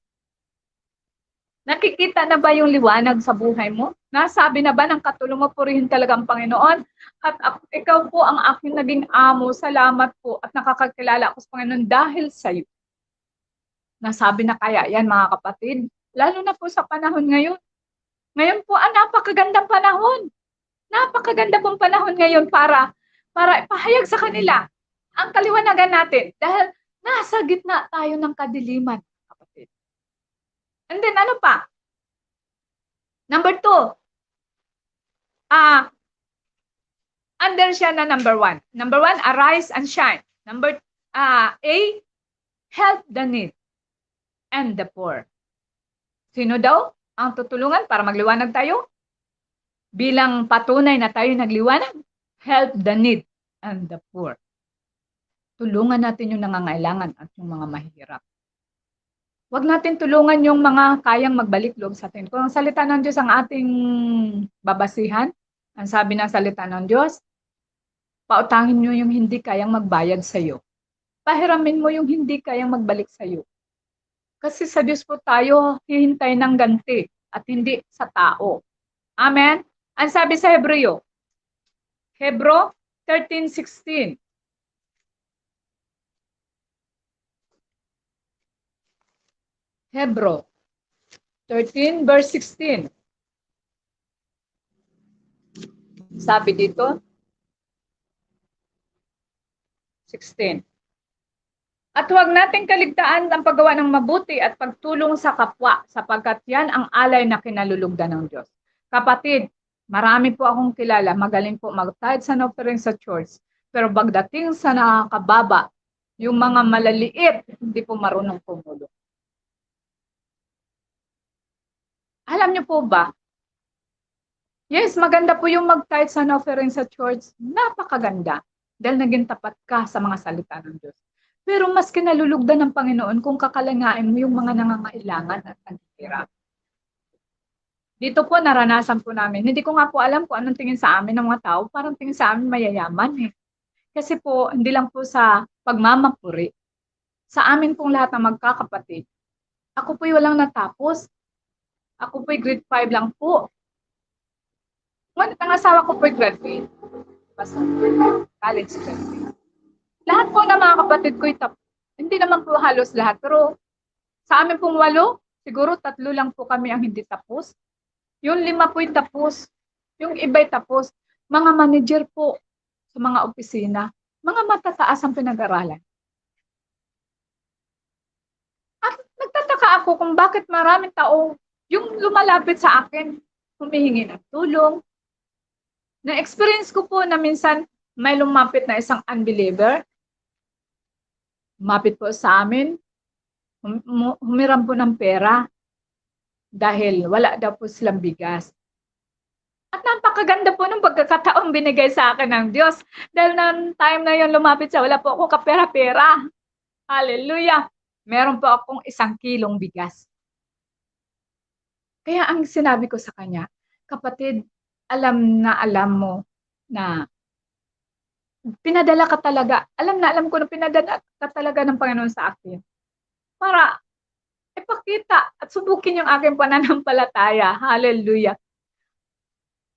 C: Nakikita na ba yung liwanag sa buhay mo? Nasabi na ba ng katulong mo, purihin talaga ang Panginoon? At ikaw po ang aking naging amo. Salamat po at nakakakilala ako sa Panginoon dahil sa iyo. Nasabi na kaya yan mga kapatid? Lalo na po sa panahon ngayon. Ngayon po, napakagandang panahon. Napakaganda pong panahon ngayon para ipahayag sa kanila ang kaliwanagan natin. Dahil nasa gitna tayo ng kadiliman, kapatid. And then, ano pa? Number 2. Under siya na number 1. Number 1, arise and shine. Number A, help the need and the poor. Sino daw ang tutulungan para magliwanag tayo? Bilang patunay na tayo nagliwanag, help the need and the poor. Tulungan natin yung nangangailangan at yung mga mahirap. Huwag natin tulungan yung mga kayang magbalik loob sa atin. Kung ang salita ng Diyos ang ating babasihan, ang sabi ng salita ng Diyos, pautangin nyo yung hindi kayang magbayad sa iyo. Pahiramin mo yung hindi kayang magbalik sa iyo. Kasi sa Diyos po tayo hihintay ng ganti at hindi sa tao. Amen? Ang sabi sa Hebreo 13:16. Hebrew 13 verse 16. Sabi dito, 16. At huwag nating kaligtaan ang paggawa ng mabuti at pagtulong sa kapwa, sapagkat yan ang alay na kinalulugdan ng Diyos. Kapatid, marami po akong kilala, magaling po mag-tithe sa offering sa church, pero pagdating sa nakakababa, yung mga malaliit, hindi po marunong pumulong. Alam niyo po ba? Yes, maganda po yung mag-tithe sa offering sa church. Napakaganda. Dahil naging tapat ka sa mga salita ng Diyos. Pero mas kinalulugdan ng Panginoon kung kakalangain mo yung mga nangangailangan at naghihirap. Dito po, naranasan po namin. Hindi ko nga po alam kung anong tingin sa amin ng mga tao. Parang tingin sa amin mayayaman eh. Kasi po, hindi lang po sa pagmamapuri. Sa amin pong lahat ng magkakapatid. Ako po'y walang natapos. Ako po'y grade 5 lang po. Ngunit ang asawa ko po'y grade 8. Basta college grade 8. Lahat po ng mga kapatid ko'y tapos. Hindi naman po halos lahat. Pero sa amin pong 8, siguro 3 lang po kami ang hindi tapos. Yung 5 po'y tapos. Yung iba'y tapos. Mga manager po sa mga opisina. Mga matataas ang pinag-aralan. At nagtataka ako kung bakit maraming tao yung lumalapit sa akin, humihingi ng tulong. Na-experience ko po na minsan may lumapit na isang unbeliever. Lumapit po sa amin, humiram po ng pera dahil wala daw po silang bigas. At napakaganda po ng pagkakataong binigay sa akin ng Diyos. Dahil ng time na yun lumapit siya, wala po ako kapera-pera. Hallelujah! Meron po akong 1 kilong bigas. Kaya ang sinabi ko sa kanya, kapatid, alam mo na pinadala ka talaga. Alam ko na pinadala ka talaga ng Panginoon sa akin. Para ipakita at subukin yung aking pananampalataya. Hallelujah.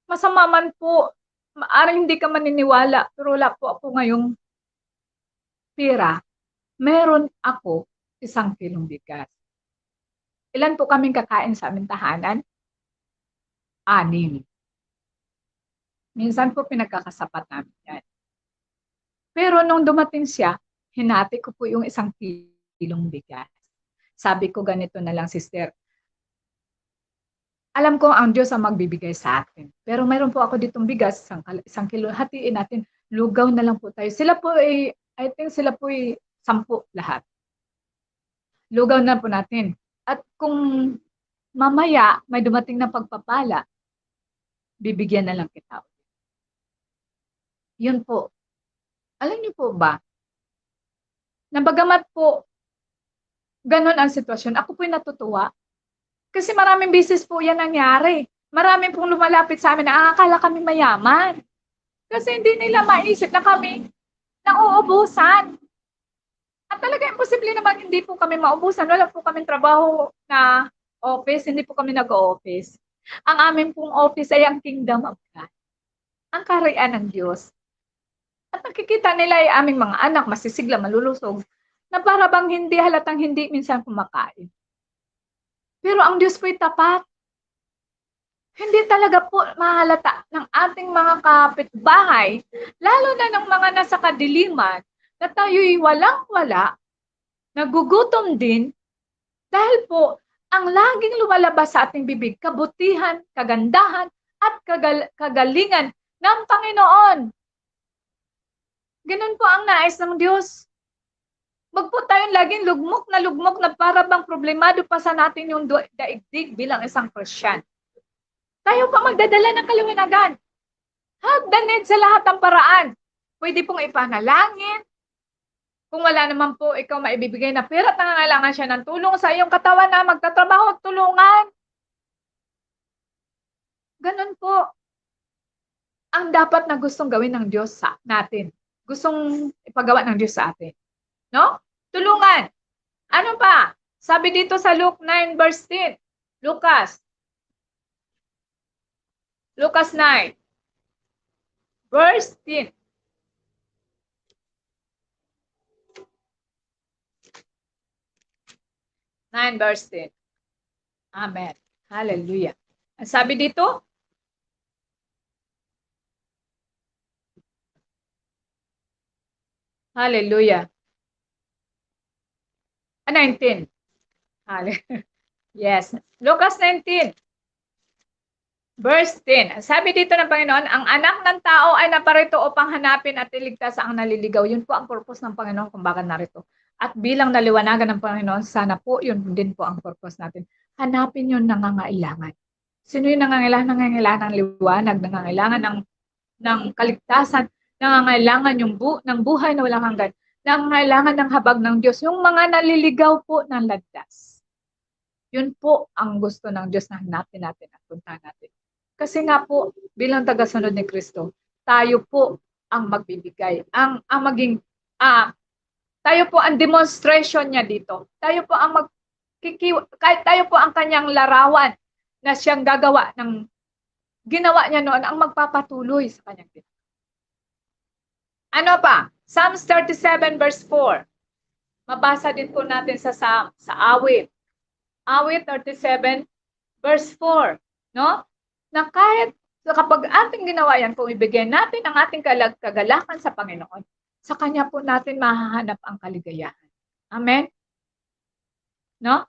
C: Masama man po, maaaring hindi ka maniniwala, pero wala po ako ngayong pera. Meron ako 1 kilong bigas. Ilan po kaming kakain sa aming tahanan? 6. Minsan po pinagkakasapat namin yan. Pero nung dumating siya, hinati ko po yung 1 kilong bigas. Sabi ko ganito na lang, sister. Alam ko ang Diyos ang magbibigay sa atin. Pero mayroon po ako ditong bigas, 1 kilo. Hatiin natin, lugaw na lang po tayo. Sila po I think sila po 10 lahat. Lugaw na po natin. At kung mamaya may dumating na pagpapala, bibigyan na lang kita. Yun po. Alam niyo po ba, na bagamat po ganun ang sitwasyon, ako po'y natutuwa. Kasi maraming beses po yan nangyari. Maraming pong lumalapit sa amin na akala kami mayaman. Kasi hindi nila maisip na kami nauubusan. At talaga imposible naman hindi po kami maubusan. Wala po kaming trabaho na office, hindi po kami nag-o-office. Ang amin pong office ay ang Kingdom of God. Ang kaharian ng Diyos. At nakikita nila ay aming mga anak, masisigla, malulusog, na para bang hindi halatang hindi minsan kumakain. Pero ang Diyos po'y tapat. Hindi talaga po mahalata ng ating mga kapitbahay, lalo na ng mga nasa kadiliman, na tayo'y walang-wala, nagugutom din, dahil po, ang laging lumalabas sa ating bibig, kabutihan, kagandahan, at kagalingan ng Panginoon. Ganun po ang nais ng Diyos. Wag po tayong laging lugmok na para bang problemado pa sa natin yung daigdig bilang isang Christian. Tayo pa magdadala ng kaliwanagan. Hagdanid sa lahat ng paraan. Pwede pong ipanalangin. Kung wala naman po ikaw maibibigay na pera at nangangailangan siya ng tulong sa iyong katawan na magtatrabaho at tulungan. Ganun po ang dapat na gustong gawin ng Diyos sa natin. Gustong ipagawa ng Diyos sa atin. No? Tulungan. Ano pa? Sabi dito sa Luke 9 verse 10. Lucas 9 verse 10. Verse 10. Amen. Hallelujah. Ang sabi dito, hallelujah. 19. Yes. Lucas 19. Verse 10. Sabi dito ng Panginoon, ang anak ng tao ay naparito upang hanapin at iligtas ang naliligaw. Yun po ang purpose ng Panginoon kung bakit narito. At bilang naliwanagan ng Panginoon, sana po yun din po ang purpose natin. Hanapin yung nangangailangan. Sino yung nangangailangan? Nangangailangan ng liwanag, nangangailangan ng kaligtasan, nangangailangan ng buhay na walang hanggan, nangangailangan ng habag ng Diyos. Yung mga naliligaw po ng landas. Yun po ang gusto ng Diyos na hanapin natin at puntahan natin. Kasi nga po, bilang tagasunod ni Kristo, tayo po ang magbibigay. Tayo po ang demonstration niya dito. Tayo po ang tayo po ang kanyang larawan na siyang gagawa ng ginawa niya noon ang magpapatuloy sa kanyang ginawa. Ano pa? Psalms 37 verse 4. Mabasa din po natin sa awit. Awit 37 verse 4. No? Na kahit kapag ating ginawa yan, kung ibigay natin ang ating kagalakan sa Panginoon, sa Kanya po natin mahahanap ang kaligayahan. Amen? No?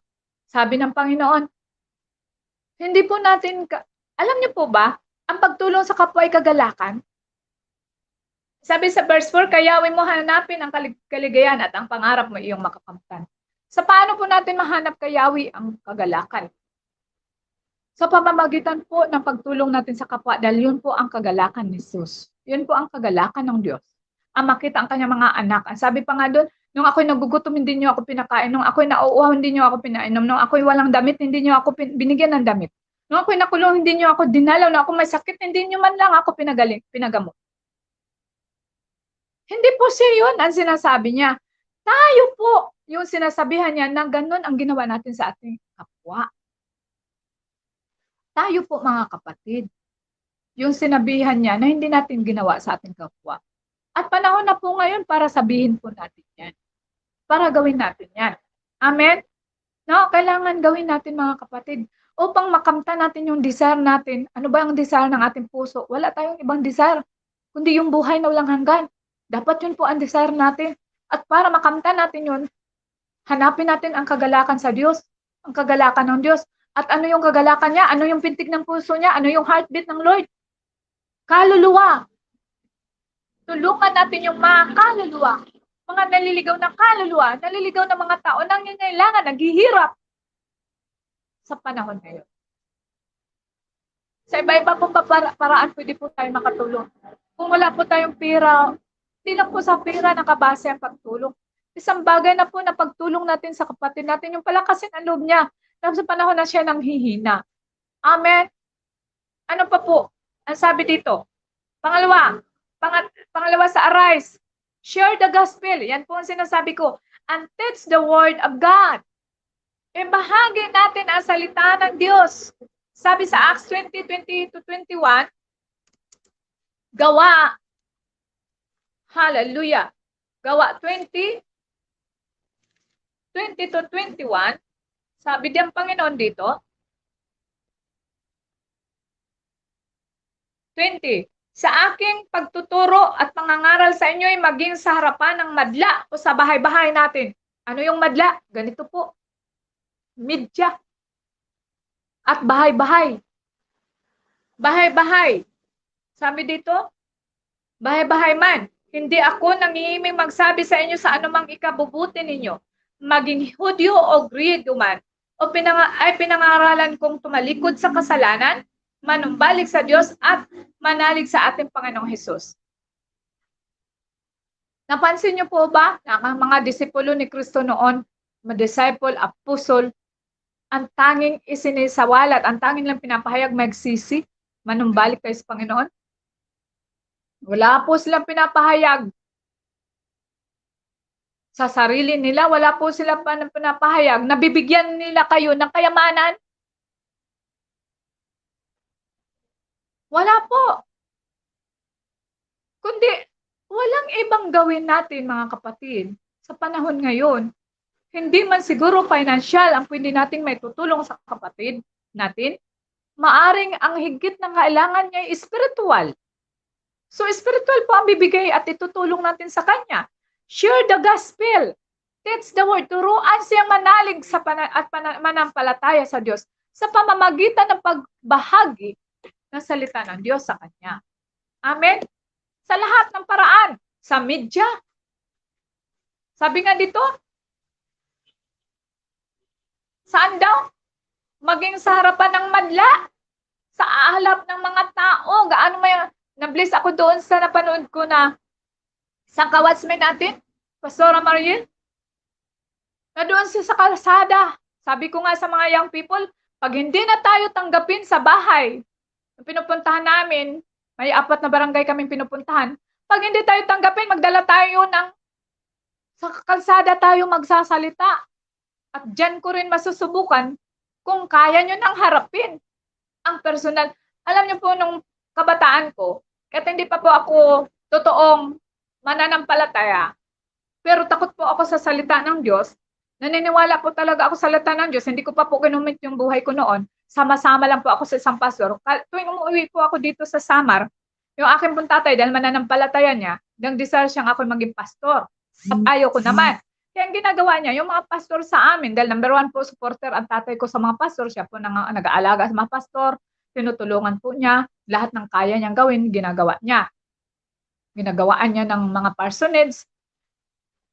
C: Sabi ng Panginoon, hindi po natin, alam niyo po ba, ang pagtulong sa kapwa ay kagalakan? Sabi sa verse 4, kayawin mo hanapin ang kaligayahan at ang pangarap mo iyong makakamtan. Sa paano po natin mahanap kayawi ang kagalakan? Sa pamamagitan po ng pagtulong natin sa kapwa, dahil yun po ang kagalakan ni Jesus. Yun po ang kagalakan ng Diyos. Ang makita ang kanyang mga anak. Ang sabi pa nga doon, nung ako'y nagugutom, hindi niyo ako pinakain. Nung ako'y nauuhaw, hindi niyo ako pinainom. Nung ako'y walang damit, hindi niyo ako binigyan ng damit. Nung ako'y nakulong, hindi niyo ako dinalaw. Nung ako may sakit, hindi niyo man lang ako pinagamot. Hindi po siya yun ang sinasabi niya. Tayo po yung sinasabihan niya na ganun ang ginawa natin sa ating kapwa. Tayo po mga kapatid, yung sinabihan niya na hindi natin ginawa sa ating kapwa. At panahon na po ngayon para sabihin po natin yan. Para gawin natin yan. Amen? No, kailangan gawin natin mga kapatid upang makamtan natin yung desire natin. Ano ba ang desire ng ating puso? Wala tayong ibang desire, kundi yung buhay na walang hanggan. Dapat yun po ang desire natin. At para makamtan natin yun, hanapin natin ang kagalakan sa Diyos, ang kagalakan ng Diyos. At ano yung kagalakan niya? Ano yung pintig ng puso niya? Ano yung heartbeat ng Lord? Kaluluwa. Tulungan natin yung mga kaluluwa. Mga naliligaw na kaluluwa, naliligaw na mga tao, nangangailangan, naghihirap sa panahon ngayon. Sa iba-iba pong paraan, pwede po tayo makatulong. Kung wala po tayong pera, hindi lang po sa pera nakabase ang pagtulong. Isang bagay na po na pagtulong natin sa kapatid natin, yung palakasin ang loob niya. Tapos sa panahon na siya nang hihina. Amen? Ano pa po? Ang sabi dito. Pangalawa sa Arise. Share the gospel. Yan po ang sinasabi ko. and teach the Word of God. Ibahagi natin ang salita ng Diyos. Sabi sa Acts 20:20-21, Gawa, hallelujah, Gawa 20:20-21, sabi ng Panginoon dito, 20, sa aking pagtuturo at pangangaral sa inyo ay maging sa harapan ng madla o sa bahay-bahay natin. Ano yung madla? Ganito po. Media. At bahay-bahay. Bahay-bahay. Sabi dito, bahay-bahay man. Hindi ako nangihiming magsabi sa inyo sa anumang ikabubuti ninyo. Maging Hudyo o Griego man. O pinangaralan kong tumalikod sa kasalanan, manumbalik sa Diyos at manalig sa ating Panginoong Hesus. Napansin niyo po ba na ang mga disipulo ni Kristo noon, mga disciple, apostol, ang tanging isinisawalat, ang tanging lang pinapahayag magsisi, manumbalik kayo sa Panginoon? Wala po silang pinapahayag sa sarili nila, wala po silang pinapahayag. Nabibigyan nila kayo ng kayamanan. Wala po. Kundi, walang ibang gawin natin, mga kapatid, sa panahon ngayon. Hindi man siguro financial ang pwede nating may tutulong sa kapatid natin. Maaring ang higit ng kailangan niya ay spiritual. So, spiritual po ang bibigay at itutulong natin sa kanya. Share the gospel. Teach the word. Turuan siyang manalig at manampalataya sa Diyos sa pamamagitan ng pagbahagi ng salita ng Diyos sa kanya. Amen? Sa lahat ng paraan. Sa media. Sabi nga dito, saan daw? Maging sa harapan ng madla. Sa ahalap ng mga tao. Gaano may na-bless ako doon sa napanood ko na isang kawatsman natin, Pastora Mariel. Na doon siya sa kalsada. Sabi ko nga sa mga young people, pag hindi na tayo tanggapin sa bahay, pinupuntahan namin, may 4 na barangay kaming pinupuntahan. Pag hindi tayo tanggapin, magdala tayo ng sa kalsada tayo magsasalita. At dyan ko rin masusubukan kung kaya nyo nang harapin ang personal. Alam nyo po, nung kabataan ko, kahit hindi pa po ako totoong mananampalataya, pero takot po ako sa salita ng Diyos. Naniniwala po talaga ako sa salita ng Diyos. Hindi ko pa po kinumit yung buhay ko noon. Sama-sama lang po ako sa isang pastor. Tuwing umuwi po ako dito sa Samar, yung aking pong tatay, dahil mananampalataya niya, nang desire siyang ako maging pastor. At ayaw ko naman. Kaya ang ginagawa niya, yung mga pastor sa amin, dahil number 1 po supporter ang tatay ko sa mga pastor, siya po nag-aalaga sa mga pastor, tinutulungan po niya, lahat ng kaya niyang gawin, ginagawa niya. Ginagawaan niya ng mga parsonage.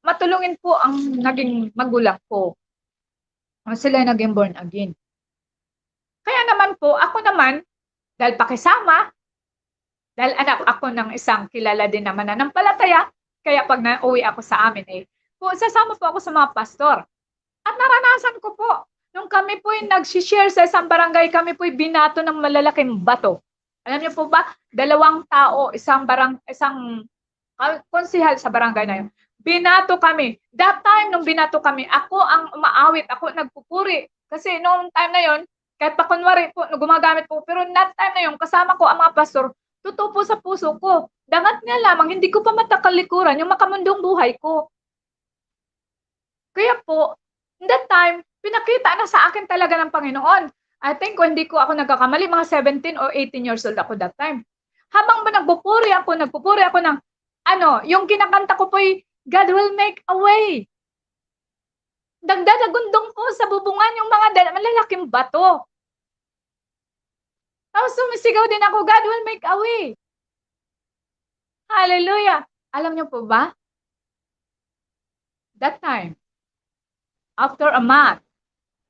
C: Matulungin po ang naging magulang ko. Sila naging born again. Kaya naman po, ako naman, dahil pakisama, dahil anak ako ng isang kilala din na mananampalataya, kaya pag nauwi ako sa amin, sasama po ako sa mga pastor. At naranasan ko po, nung kami po yung nag-share sa isang barangay, kami po yung binato ng malalaking bato. Alam niyo po ba, 2 tao, isang konsihal sa barangay na yun. Binato kami. That time, nung binato kami, ako ang umaawit, ako nagpupuri. Kasi noong time na yon, kahit pa kunwari po, gumagamit po, pero that time na yon, kasama ko ang mga pastor, totoo po sa puso ko. Dangat nga lamang, hindi ko pa matakalikuran yung makamundong buhay ko. Kaya po, in that time, pinakita na sa akin talaga ng Panginoon. I think kung hindi ko ako nagkakamali, mga 17 or 18 years old ako that time. Habang nagpupuri ako ng, yung kinakanta ko po ay, God will make a way. Dagdadagundong ko sa bubungan yung mga malalaking bato. Tapos sumisigaw din ako, God will make a way. Hallelujah. Alam niyo po ba? That time, after a month,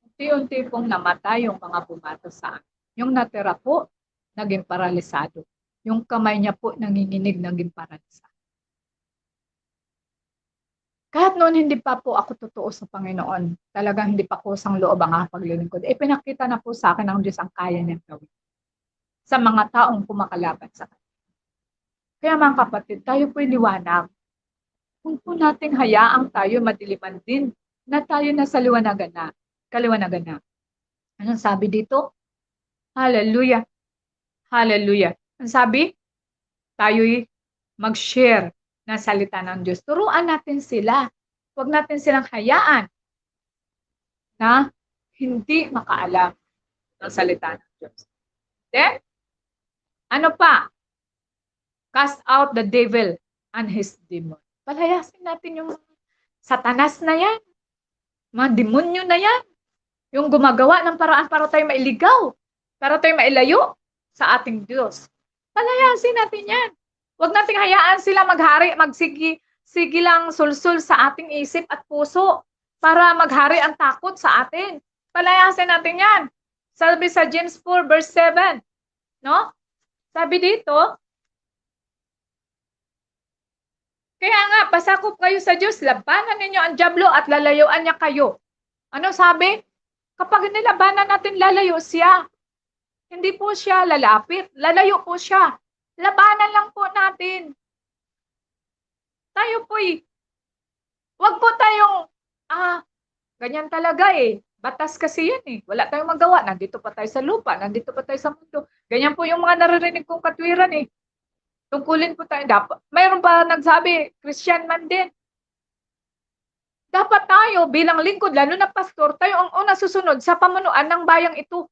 C: unti-unti pong namatay yung mga bumato sa akin. Yung natira po, naging paralisado. Yung kamay niya po, nanginginig, naging paralisado. Kahit noon hindi pa po ako totoo sa Panginoon, talagang hindi pa kusang loob ang paglilingkod, pinakita na po sa akin ng Diyos ang kaya niyang gawin sa mga taong kumakalaban sa kanya. Kaya mga kapatid, tayo po'y liwanag. Kung po nating hayaang tayo madiliman din, na tayo nasa kaliwanagan na. Anong sabi dito? Hallelujah. Hallelujah. Ang sabi, tayo'y mag-share ng salita ng Diyos. Turuan natin sila. Huwag natin silang hayaan na hindi makaalam ng salita ng Diyos. Then, ano pa? Cast out the devil and his demon. Palayasin natin yung satanas na yan. Mga demonyo na yan. Yung gumagawa ng paraan para tayo mailigaw. Para tayo mailayo sa ating Diyos. Palayasin natin yan. Huwag nating hayaan sila maghari, sige lang sulsul sa ating isip at puso para maghari ang takot sa atin. Palayasin natin yan. Sabi sa James 4 verse 7, no? Sabi dito, kaya nga, pasakop kayo sa Diyos, labanan ninyo ang dyablo at lalayuan niya kayo. Ano sabi? Kapag nilabanan natin, lalayo siya. Hindi po siya lalapit, lalayo po siya. Labanan lang po natin. Tayo po'y, wag po tayong, ganyan talaga eh. Batas kasi yan eh. Wala tayong magawa. Nandito pa tayo sa lupa, nandito pa tayo sa mundo. Ganyan po yung mga naririnig kong katwiran eh. Tungkulin po tayo. Dapat. Mayroon pa nagsabi, Christian man din. Dapat tayo bilang lingkod, lalo na pastor, tayo ang una susunod sa pamunuan ng bayang ito.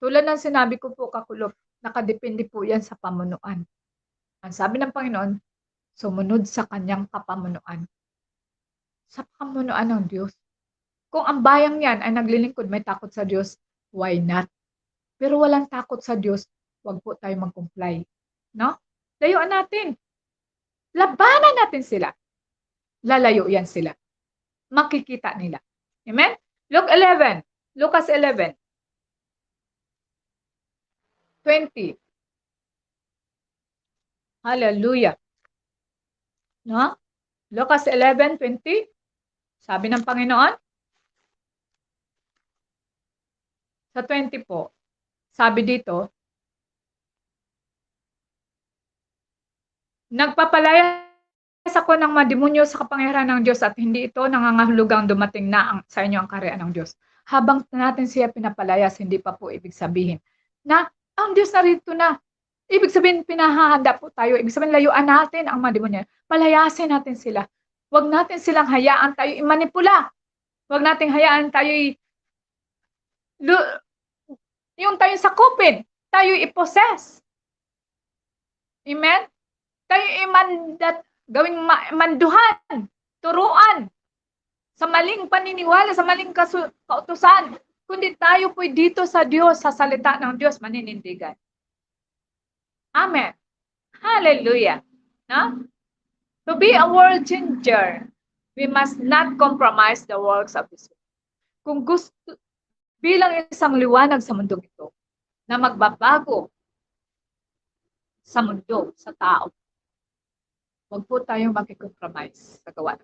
C: Tulad ng sinabi ko po, Kakulop, nakadepende po yan sa pamunuan. Ang sabi ng Panginoon, sumunod sa kanyang kapamunuan. Sa pamunuan ng Diyos. Kung ang bayang yan ay naglilingkod, may takot sa Diyos, why not? Pero walang takot sa Diyos, wag po tayo mag-comply. No? Layuan natin. Labanan natin sila. Lalayo yan sila. Makikita nila. Amen? Lucas 11. 20. Hallelujah. No? Lucas 11:20. Sabi ng Panginoon. Sa 20 po. Sabi dito, nagpapalayas ako ng mga demonyo sa kapangyarihan ng Diyos at hindi ito nangangahulugang dumating na sa inyo ang kaharian ng Diyos. Habang natin siya pinapalayas, hindi pa po ibig sabihin na ang Diyos narito na. Ibig sabihin, pinahahanda po tayo. Ibig sabihin, layuan natin ang mga demonyo. Palayasin natin sila. Huwag natin silang hayaan tayo imanipula. Huwag natin hayaan tayo yung tayo sakupin. Tayo i-possess. Amen? Tayo gawing manduhan, turuan, sa maling paniniwala, sa maling kautusan. Kundi tayo po'y dito sa Diyos, sa salita ng Diyos, maninindigan. Amen. Hallelujah. No? To be a world changer, we must not compromise the works of this world. Kung gusto, bilang isang liwanag sa mundong ito, na magbabago sa mundo, sa tao, huwag po tayong mag-compromise sa gawa.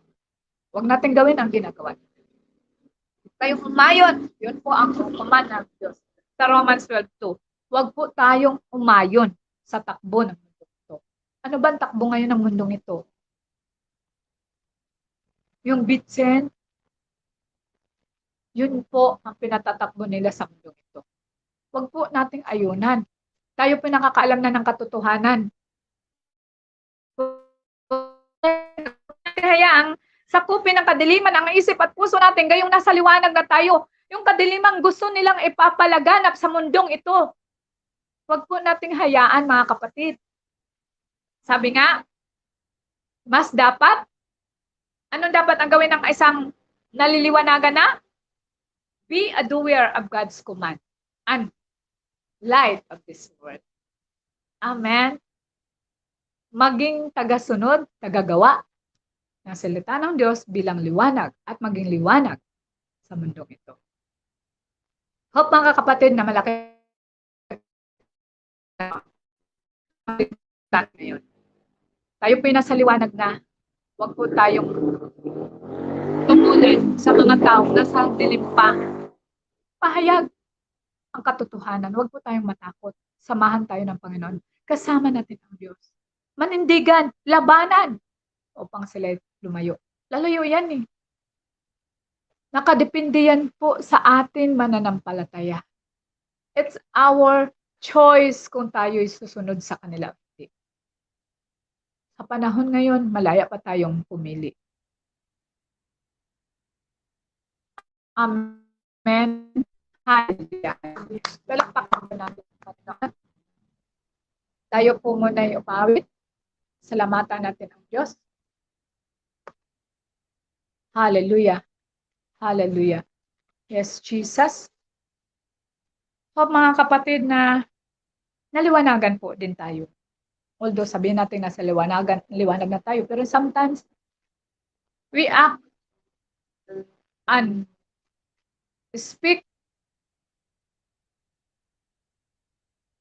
C: Huwag natin gawin ang ginagawa. Huwag tayong umayon. Yun po ang command ng Diyos. Sa Romans 12:2. Huwag po tayong umayon sa takbo ng mundo ito. Ano ba ang takbo ngayon ng mundong ito? Yung bitsen, yun po ang pinatatakbo nila sa mundong ito. Huwag po nating ayunan. Tayo po nakakaalam na ng katotohanan. Kaya ang sakupin ng kadiliman ang isip at puso natin, gayong nasa liwanag na tayo. Yung kadilimang gusto nilang ipapalaganap sa mundong ito. Huwag po nating hayaan, mga kapatid. Sabi nga, anong dapat ang gawin ng isang naliliwanagan na? Be a doer of God's command and light of this world. Amen. Maging tagasunod, tagagawa ng salita ng Diyos bilang liwanag at maging liwanag sa mundong ito. Hope mga kapatid na malaki ngayon. Tayo po nasa liwanag na. Huwag po tayong tumulin sa mga taong nasa dilim pa. Pahayag ang katotohanan. Huwag po tayong matakot. Samahan tayo ng Panginoon. Kasama natin ang Diyos. manindigan, labanan upang sila lumayo. Lalayo yan eh. Nakadepende yan po sa atin mananampalataya. It's our choice kung tayo'y susunod sa kanila. Sa panahon ngayon, malaya pa tayong pumili. Amen. Hallelujah. Palakpakan po natin. Tayo po muna yung umawit. Salamatan natin ang Diyos. Hallelujah. Hallelujah. Yes, Jesus. So, mga kapatid na naliwanagan po din tayo. Although sabihin natin nasa liwanag na tayo, pero sometimes we act and speak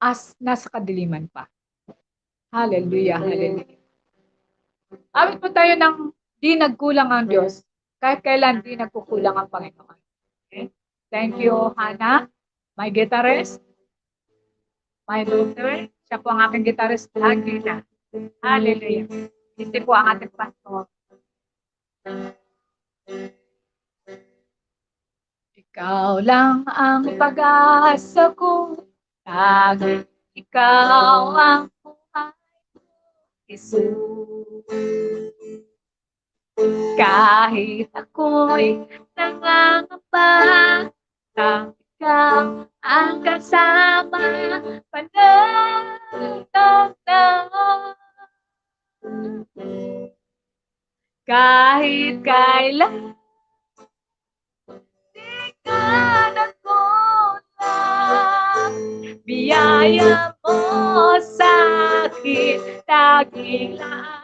C: as nasa kadiliman pa. Hallelujah, hallelujah. Awit po tayo ng di nagkulang ang Diyos. Kahit kailan di nagkukulang ang Panginoon. Okay? Thank you, Hannah, my guitarist, my daughter. Siya po ang aking guitarist lagi na. Hallelujah. Hindi po ang ating pastor. Ikaw lang ang pag-asa ko. Lagi ikaw ang buhay ko, Jesus. Kahit ako'y nangangamba, nang ikaw ang kasama, panatag na. Kahit kailan, di ka nagkulang. Biyaya mo sa akin, dakilaan.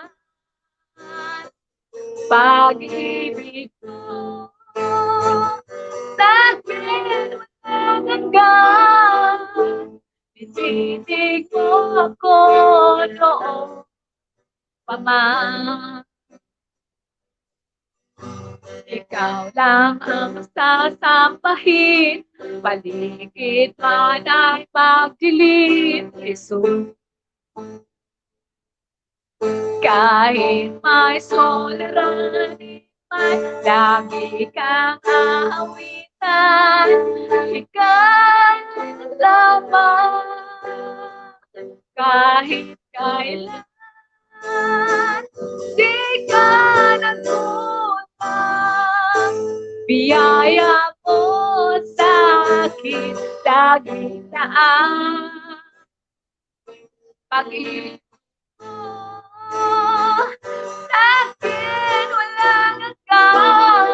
C: Pag-ibig ko, sa akin walang hanggan. Tinitig mo ako noong pa man. Ikaw lang ang sasambahin, paligid man ay magdilim, Jesus. Kahit may soleranin man, lagi kang aawitan, ikaw lamang. Kahit kailan, di ka nagkulang. Biyaya mo sa akin, lagi naan. Pag-ibig mo sa akin, walang hanggan.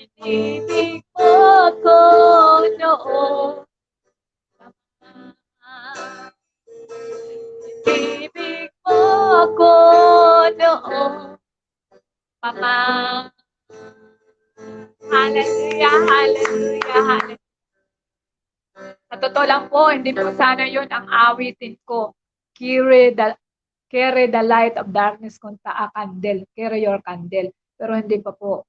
C: Inibig mo ko noon. Inibig mo ko noon. Papa. Hallelujah, hallelujah, hallelujah. Sa totoo lang po, hindi po sana yun ang awitin ko. Carry the light of darkness kung taa candle. Carry your candle. Pero hindi pa po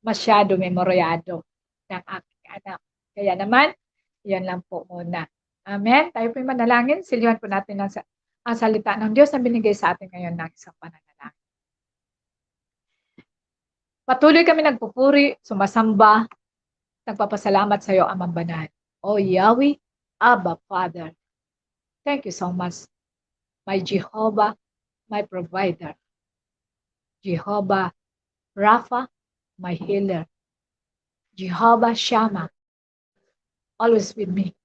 C: masyado memoryado ng aking anak. Kaya naman, yan lang po muna. Amen. Tayo po yung manalangin. Siliwan po natin ang salita ng Diyos na binigay sa atin ngayon ng isang pananalangin. Patuloy kami nagpupuri, sumasamba, nagpapasalamat sa iyo, Amang Banal. O Yahweh, Abba, Father. Thank you so much, my Jehovah, my provider. Jehovah Rapha, my healer. Jehovah Shammah, always with me.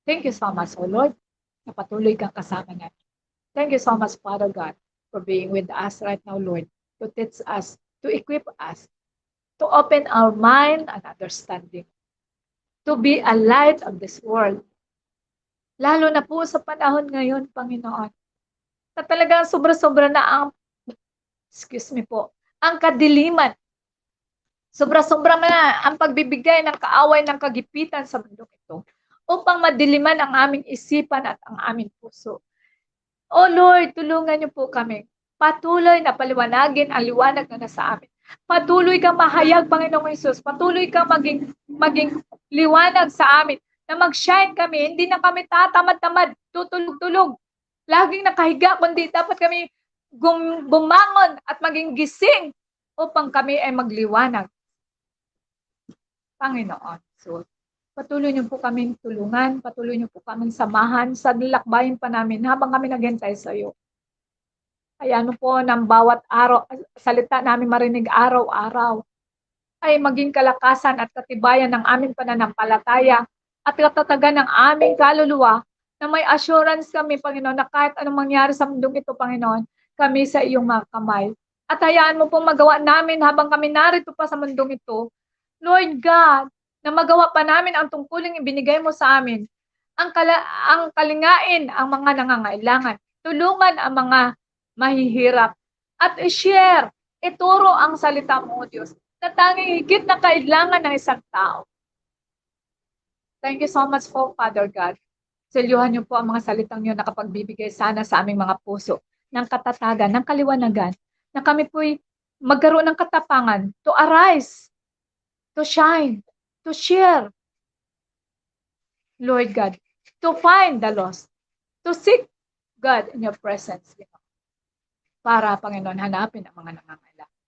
C: Thank you so much, O Lord, na patuloy kang kasama natin. Thank you so much, Father God, for being with us right now, Lord, to teach us, to equip us, to open our mind and understanding, to be a light of this world. Lalo na po sa panahon ngayon, Panginoon, na talagang sobra-sobra na ang, ang kadiliman. Sobra-sobra na ang pagbibigay ng kaaway ng kagipitan sa mundong ito upang madiliman ang aming isipan at ang aming puso. O Lord, tulungan niyo po kami. Patuloy na paliwanagin ang liwanag na nasa amin. Patuloy kang mahayag, Panginoong Hesus. Patuloy kang maging liwanag sa amin na mag-shine kami. Hindi na kami tatamad-tamad, tutulog-tulog. laging nakahiga, kundi dapat kami bumangon at maging gising upang kami ay magliwanag. Panginoon. So, patuloy niyo po kaming tulungan, patuloy niyo po kaming samahan sa lakbayin pa namin habang kami naghintay sa iyo. Hayaan mo po ng bawat araw, salita namin marinig araw-araw, ay maging kalakasan at katibayan ng aming pananampalataya at katatagan ng aming kaluluwa na may assurance kami, Panginoon, na kahit anong mangyari sa mundong ito, Panginoon, kami sa iyong mga kamay. At hayaan mo pong magawa namin habang kami narito pa sa mundong ito, Lord God, na magawa pa namin ang tungkuling ibinigay mo sa amin, ang kalingain ang mga nangangailangan, tulungan ang mga mahihirap, at i-share, ituro ang salita mo, Diyos, na tanging higit na kailangan ng isang tao. Thank you so much po, Father God. Selyuhan niyo po ang mga salitang niyo na kapagbibigay sana sa aming mga puso ng katatagan, ng kaliwanagan, na kami po'y magkaroon ng katapangan to arise, to shine, to share, Lord God, to find the lost, to seek God in your presence, para, Panginoon, hanapin ang mga nangangailangan.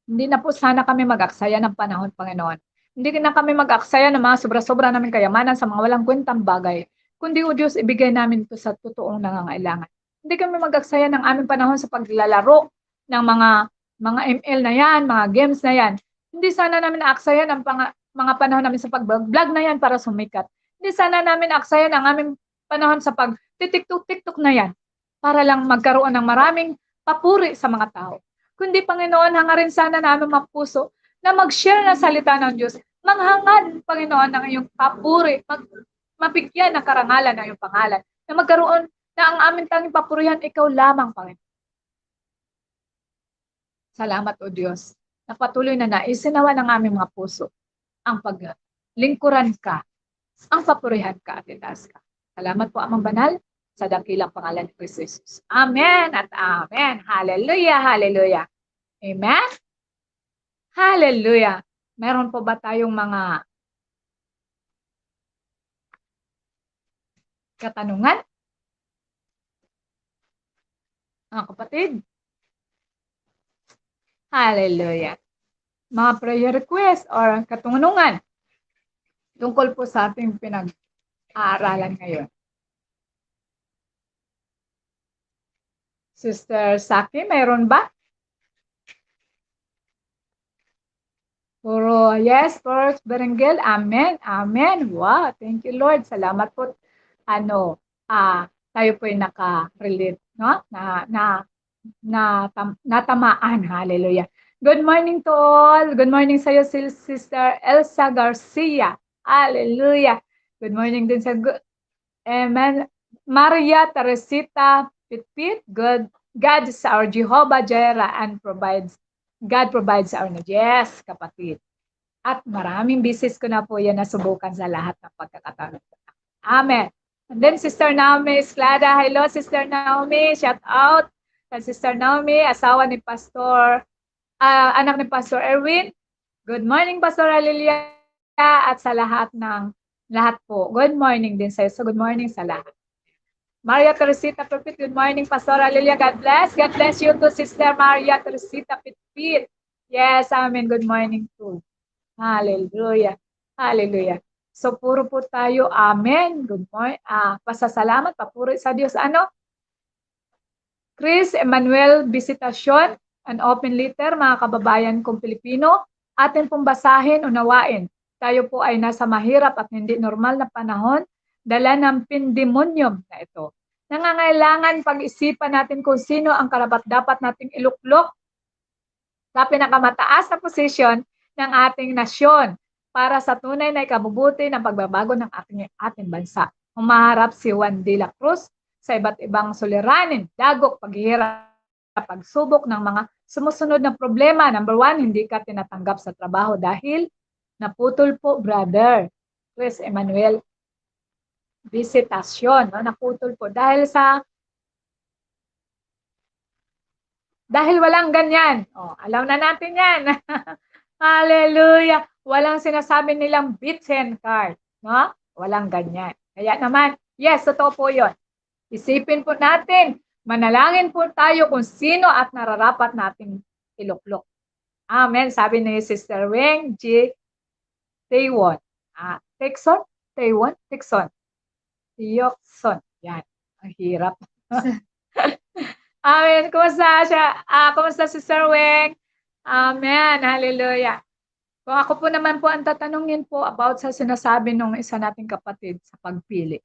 C: Hindi na po sana kami mag-aksaya ng panahon, Panginoon. Hindi na kami mag-aksaya ng mga sobra-sobra namin kayamanan sa mga walang kwentang bagay, kundi, O Diyos, ibigay namin ito sa totoong nangangailangan. Hindi kami mag-aksaya ng aming panahon sa paglalaro ng mga ML na yan, mga games na yan. Hindi sana namin aksaya ng mga panahon namin sa pag-vlog na yan para sumikat. Hindi sana namin aksaya ng aming panahon sa pag-tiktok na yan para lang magkaroon ng maraming papuri sa mga tao. Kundi, Panginoon, hangarin sana namin mga puso na mag-share ng salita ng Diyos. Manghangad, Panginoon, ng iyong papuri, mabigyan ng karangalan ng iyong pangalan, na magkaroon na ang aming tanging papurihan, ikaw lamang, Panginoon. Salamat, O Diyos, na patuloy na naisinawa ng aming mga puso ang paglingkuran ka, ang papurihan ka at itaas ka. Salamat po, Amang Banal, sa dakilang pangalan ni Kristo Jesus. Amen at amen. Hallelujah, hallelujah. Amen? Hallelujah. Meron po ba tayong mga katanungan? Mga kapatid? Hallelujah. Mga prayer request or katanungan tungkol po sa ating pinag-aaralan ngayon. Sister Saki, mayroon ba? Puro yes, First Berengel. Amen. Amen. Wow, thank you, Lord. Salamat po. Tayo po ay naka-relate, no? Natamaan. Hallelujah. Good morning to all. Good morning sa iyo, Sister Elsa Garcia. Hallelujah. Good morning din sa Amen. Maria Teresita Pitpit. God is our Jehovah Jireh and God provides our needs. Yes, kapatid. At maraming bisis ko na po yan nasubukan sa lahat ng pagkakataon. Amen. And then Sister Naomi Esclada. Hello, Sister Naomi. Shout out. And Sister Naomi, asawa ni Pastor, anak ni Pastor Erwin. Good morning, Pastor Alilia. At sa lahat po. Good morning din sa iyo. So good morning sa lahat. Maria Teresita Pitpit, good morning, Pastor Alilia. God bless. God bless you too, Sister Maria Teresita Pitpit. Yes, amen. Good morning too. Hallelujah. Hallelujah. So, puro po tayo. Amen. Good morning. Pasasalamat, papuri sa Diyos. Chris Emmanuel Visitasyon, an open letter, mga kababayan kong Pilipino. Atin pong basahin, unawain. Tayo po ay nasa mahirap at hindi normal na panahon, dala ng pandemonyum na ito. Nangangailangan pag-isipan natin kung sino ang karapat-dapat nating iluklok sa pinakamataas na posisyon ng ating nasyon para sa tunay na ikabubuti ng pagbabago ng ating bansa. Humaharap si Juan de la Cruz sa iba't ibang suliranin, dagok, paghihirap, pagsubok ng mga sumusunod na problema. Number 1, hindi ka tinatanggap sa trabaho dahil naputol po, brother Chris Emmanuel Visitasyon, no? Naputol po dahil walang ganyan. Alam na natin yan. Hallelujah. Walang sinasabi nilang bits and card, no? Walang ganyan. Kaya naman, yes, totoo po 'yon. Isipin po natin, manalangin po tayo kung sino at nararapat nating iluklok. Amen. Sabi ni Sister Weng G. Taewon. Texon? Taewon? Texon. Yokson. Yan. Ang hirap. Amen. Kumusta siya? Kumusta si Sir Weng? Amen. Hallelujah. Kung ako po naman po ang tatanungin po about sa sinasabi ng isa nating kapatid sa pagpili.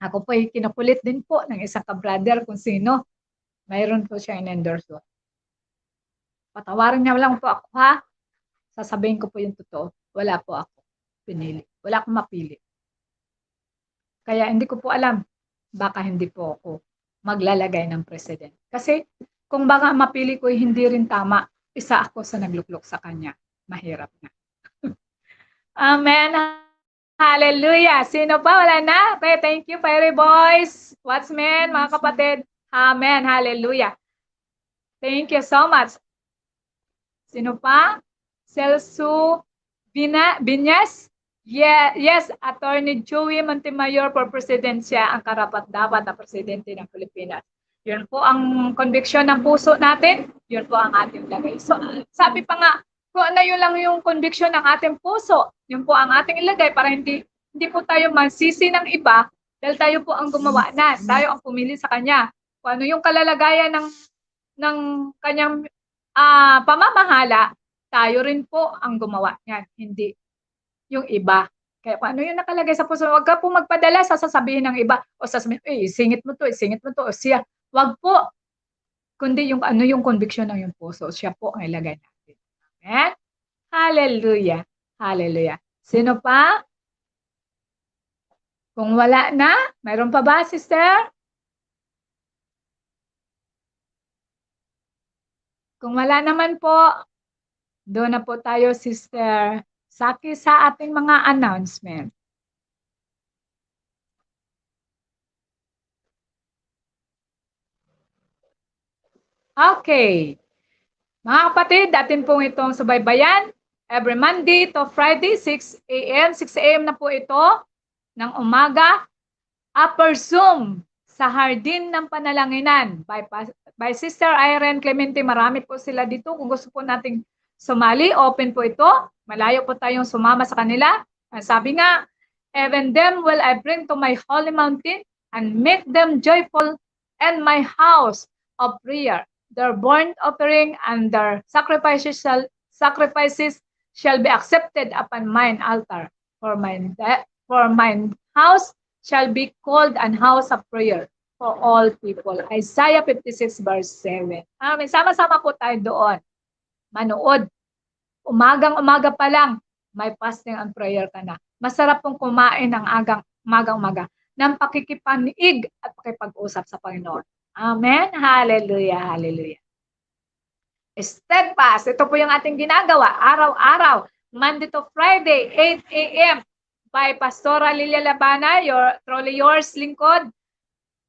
C: Ako po ay kinukulit din po ng isang ka-brother kung sino. Mayroon po siya in-endorse. Patawarin niya lang po ako, ha? Sasabihin ko po yung totoo. Wala po ako pinili. Wala akong mapili. Kaya hindi ko po alam. Baka hindi po ako maglalagay ng president. Kasi kung baka mapili ko hindi rin tama, isa ako sa nagluklok sa kanya. Mahirap na. Amen. Hallelujah. Sino pa? Wala na? Okay, thank you, Fiery Boys, Watchmen, mga kapatid. Amen. Hallelujah. Thank you so much. Sino pa? Celso Binyas? Yeah, yes, Attorney Joey Montemayor for President siya ang karapat-dapat na presidente ng Pilipinas. Yun po ang conviction ng puso natin. Yun po ang ating lagay. So, sabi pa nga, kung ano yun lang yung conviction ng ating puso, yun po ang ating ilagay para hindi po tayo mansisi ng iba dahil tayo po ang gumawa na. Tayo ang pumili sa kanya. Kung ano yung kalalagayan ng kanyang pamamahala, tayo rin po ang gumawa niyan, hindi yung iba. Kaya kung ano yung nakalagay sa puso, huwag ka po magpadala sa sasabihin ng iba o sasabihin, isingit mo to, o siya. Huwag po. Kundi yung ano yung conviction ng yung puso, siya po ang ilagay natin. Amen? Hallelujah. Hallelujah. Sino pa? Kung wala na, mayroon pa ba, sister? Kung wala naman po, doon na po tayo, Sister Saki, sa ating mga announcement. Okay. Mga kapatid, atin pong itong subaybayan. Every Monday to Friday, 6 a.m. 6 a.m. na po ito ng umaga. Upper Zoom sa Hardin ng Panalanginan by Sister Irene Clemente. Marami po sila dito. Kung gusto po nating sumali, open po ito. Malayo po tayong sumama sa kanila. Sabi nga, even them will I bring to my holy mountain and make them joyful and my house of prayer. Their burnt offering and their sacrifices shall be accepted upon mine altar. For mine house shall be called an house of prayer for all people. Isaiah 56 verse 7. Amen. Sama-sama po tayo doon. Manood. Umagang-umaga pa lang, may fasting and prayer ka na. Masarap pong kumain ng umagang-umaga ng pakikipanig at pakipag-usap sa Panginoon. Amen? Hallelujah, hallelujah. Steadfast, ito po yung ating ginagawa, araw-araw, Monday to Friday, 8 a.m. by Pastora Lilia Labana, truly yours, lingkod.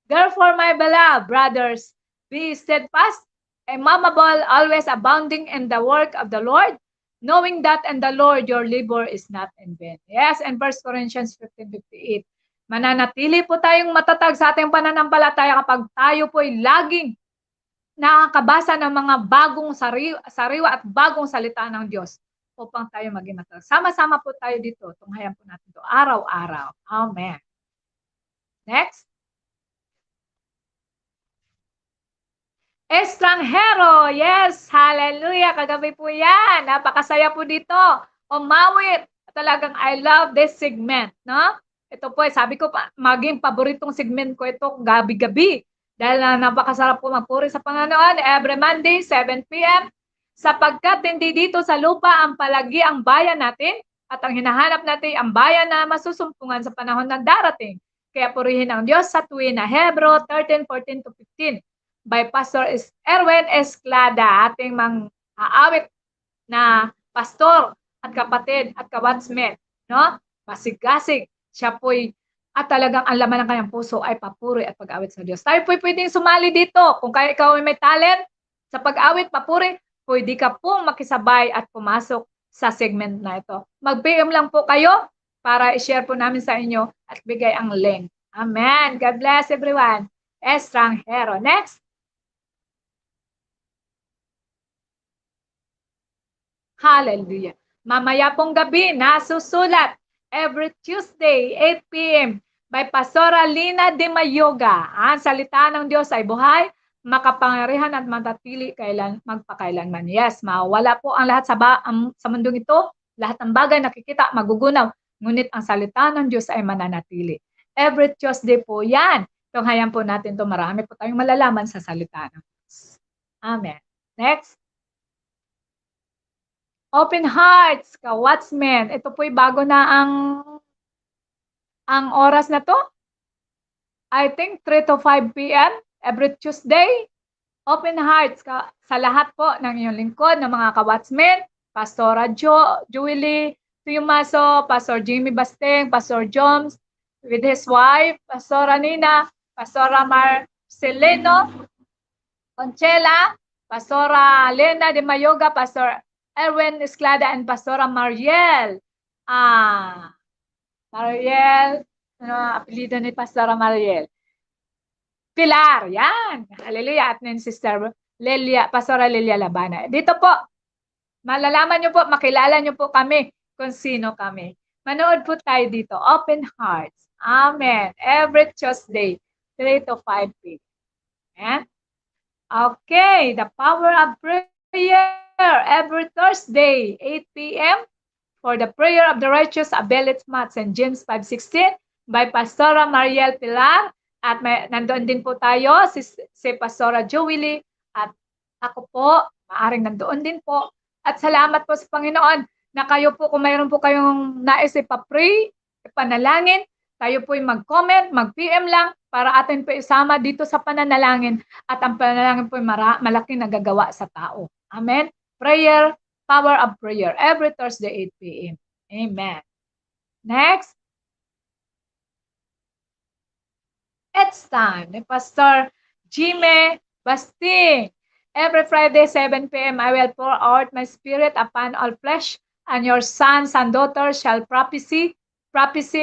C: Therefore, my beloved brothers, be steadfast, immovable, always abounding in the work of the Lord, knowing that in the Lord your labor is not in vain. Yes, and 1 Corinthians 15:58. Mananatili po tayong matatag sa ating pananampalataya kapag tayo po ay laging nakakabasa ng mga bagong sariwa at bagong salita ng Diyos upang tayo maging matatag. Sama-sama po tayo dito. Tunghayan po natin ito araw-araw. Amen. Next. Estranghero. Yes, hallelujah. Kagabi po yan. Napakasaya po dito. Umawit. Talagang I love this segment. No? Ito po, sabi ko pa, maging paboritong segment ko ito gabi-gabi. Dahil napakasarap po magpuri sa Panginoon every Monday, 7 p.m. Sapagkat hindi dito sa lupa ang palagi ang bayan natin at ang hinahanap natin ang bayan na masusumpungan sa panahon na darating. Kaya purihin ang Diyos sa tuwin na Hebro 13:14-15. By Pastor Erwin Esclada, ating mang-aawit na pastor at kapatid at kawatsmen, no? Pasig-gasig, siya po'y at talagang ang laman ng kanyang puso ay papuri at pag-awit sa Diyos. Tayo po'y pwedeng sumali dito. Kung kaya ikaw ay may talent sa pag-awit, papuri, pwede ka pong makisabay at pumasok sa segment na ito. Mag-PM lang po kayo para i-share po namin sa inyo at bigay ang link. Amen. God bless everyone. Estranghero. Next. Hallelujah. Mamaya pong gabi, nasusulat every Tuesday, 8 p.m. by Pastora Lina de Mayoga. Ang salita ng Diyos ay buhay, makapangyarihan at matatili magpakailanman. Yes, mawala po ang lahat sa mundong ito. Lahat ng bagay nakikita, magugunaw. Ngunit ang salita ng Diyos ay mananatili. Every Tuesday po yan. Tunghayan po natin ito. Marami po tayong malalaman sa salita ng Diyos. Amen. Next. Open Hearts, ka-Watchmen. Ito po'y bago na ang oras na to. I think 3 to 5 p.m. every Tuesday. Open Hearts sa lahat po ng iyong lingkod, ng mga ka-Watchmen. Pastora Julie Tuyumaso, Pastor Jimmy Basteng, Pastor Joms with his wife, Pastora Nina, Pastora Marcelino Conchela, Pastora Lena de Mayoga, Pastor Erwin Esclada, and Pastora Mariel. Mariel, apelido ni Pastora Mariel. Pilar, yan. Hallelujah. At then Sister Lelia, Pastora Lelia Labana. Dito po, malalaman nyo po, makilala nyo po kami kung sino kami. Manood po tayo dito. Open Hearts. Amen. Every Tuesday, 3 to 5 p.m. Amen. Okay, the power of prayer. Every Thursday, 8 p.m. for the prayer of the righteous availeth much, and James 5:16 by Pastora Mariel Pilar. At nandoon din po tayo, si Pastora Joey at ako po, maaring nandoon din po. At salamat po sa Panginoon na kayo po, kung mayroon po kayong nais ipapray, ipanalangin, tayo po mag-comment, mag-PM lang para atin po isama dito sa pananalangin. At ang pananalangin po malaking nagagawa sa tao. Amen. Prayer, power of prayer, every Thursday, 8 p.m. Amen. Next. It's time ni Pastor Jimmy Basting. Every Friday, 7 p.m., I will pour out my spirit upon all flesh, and your sons and daughters shall prophesy,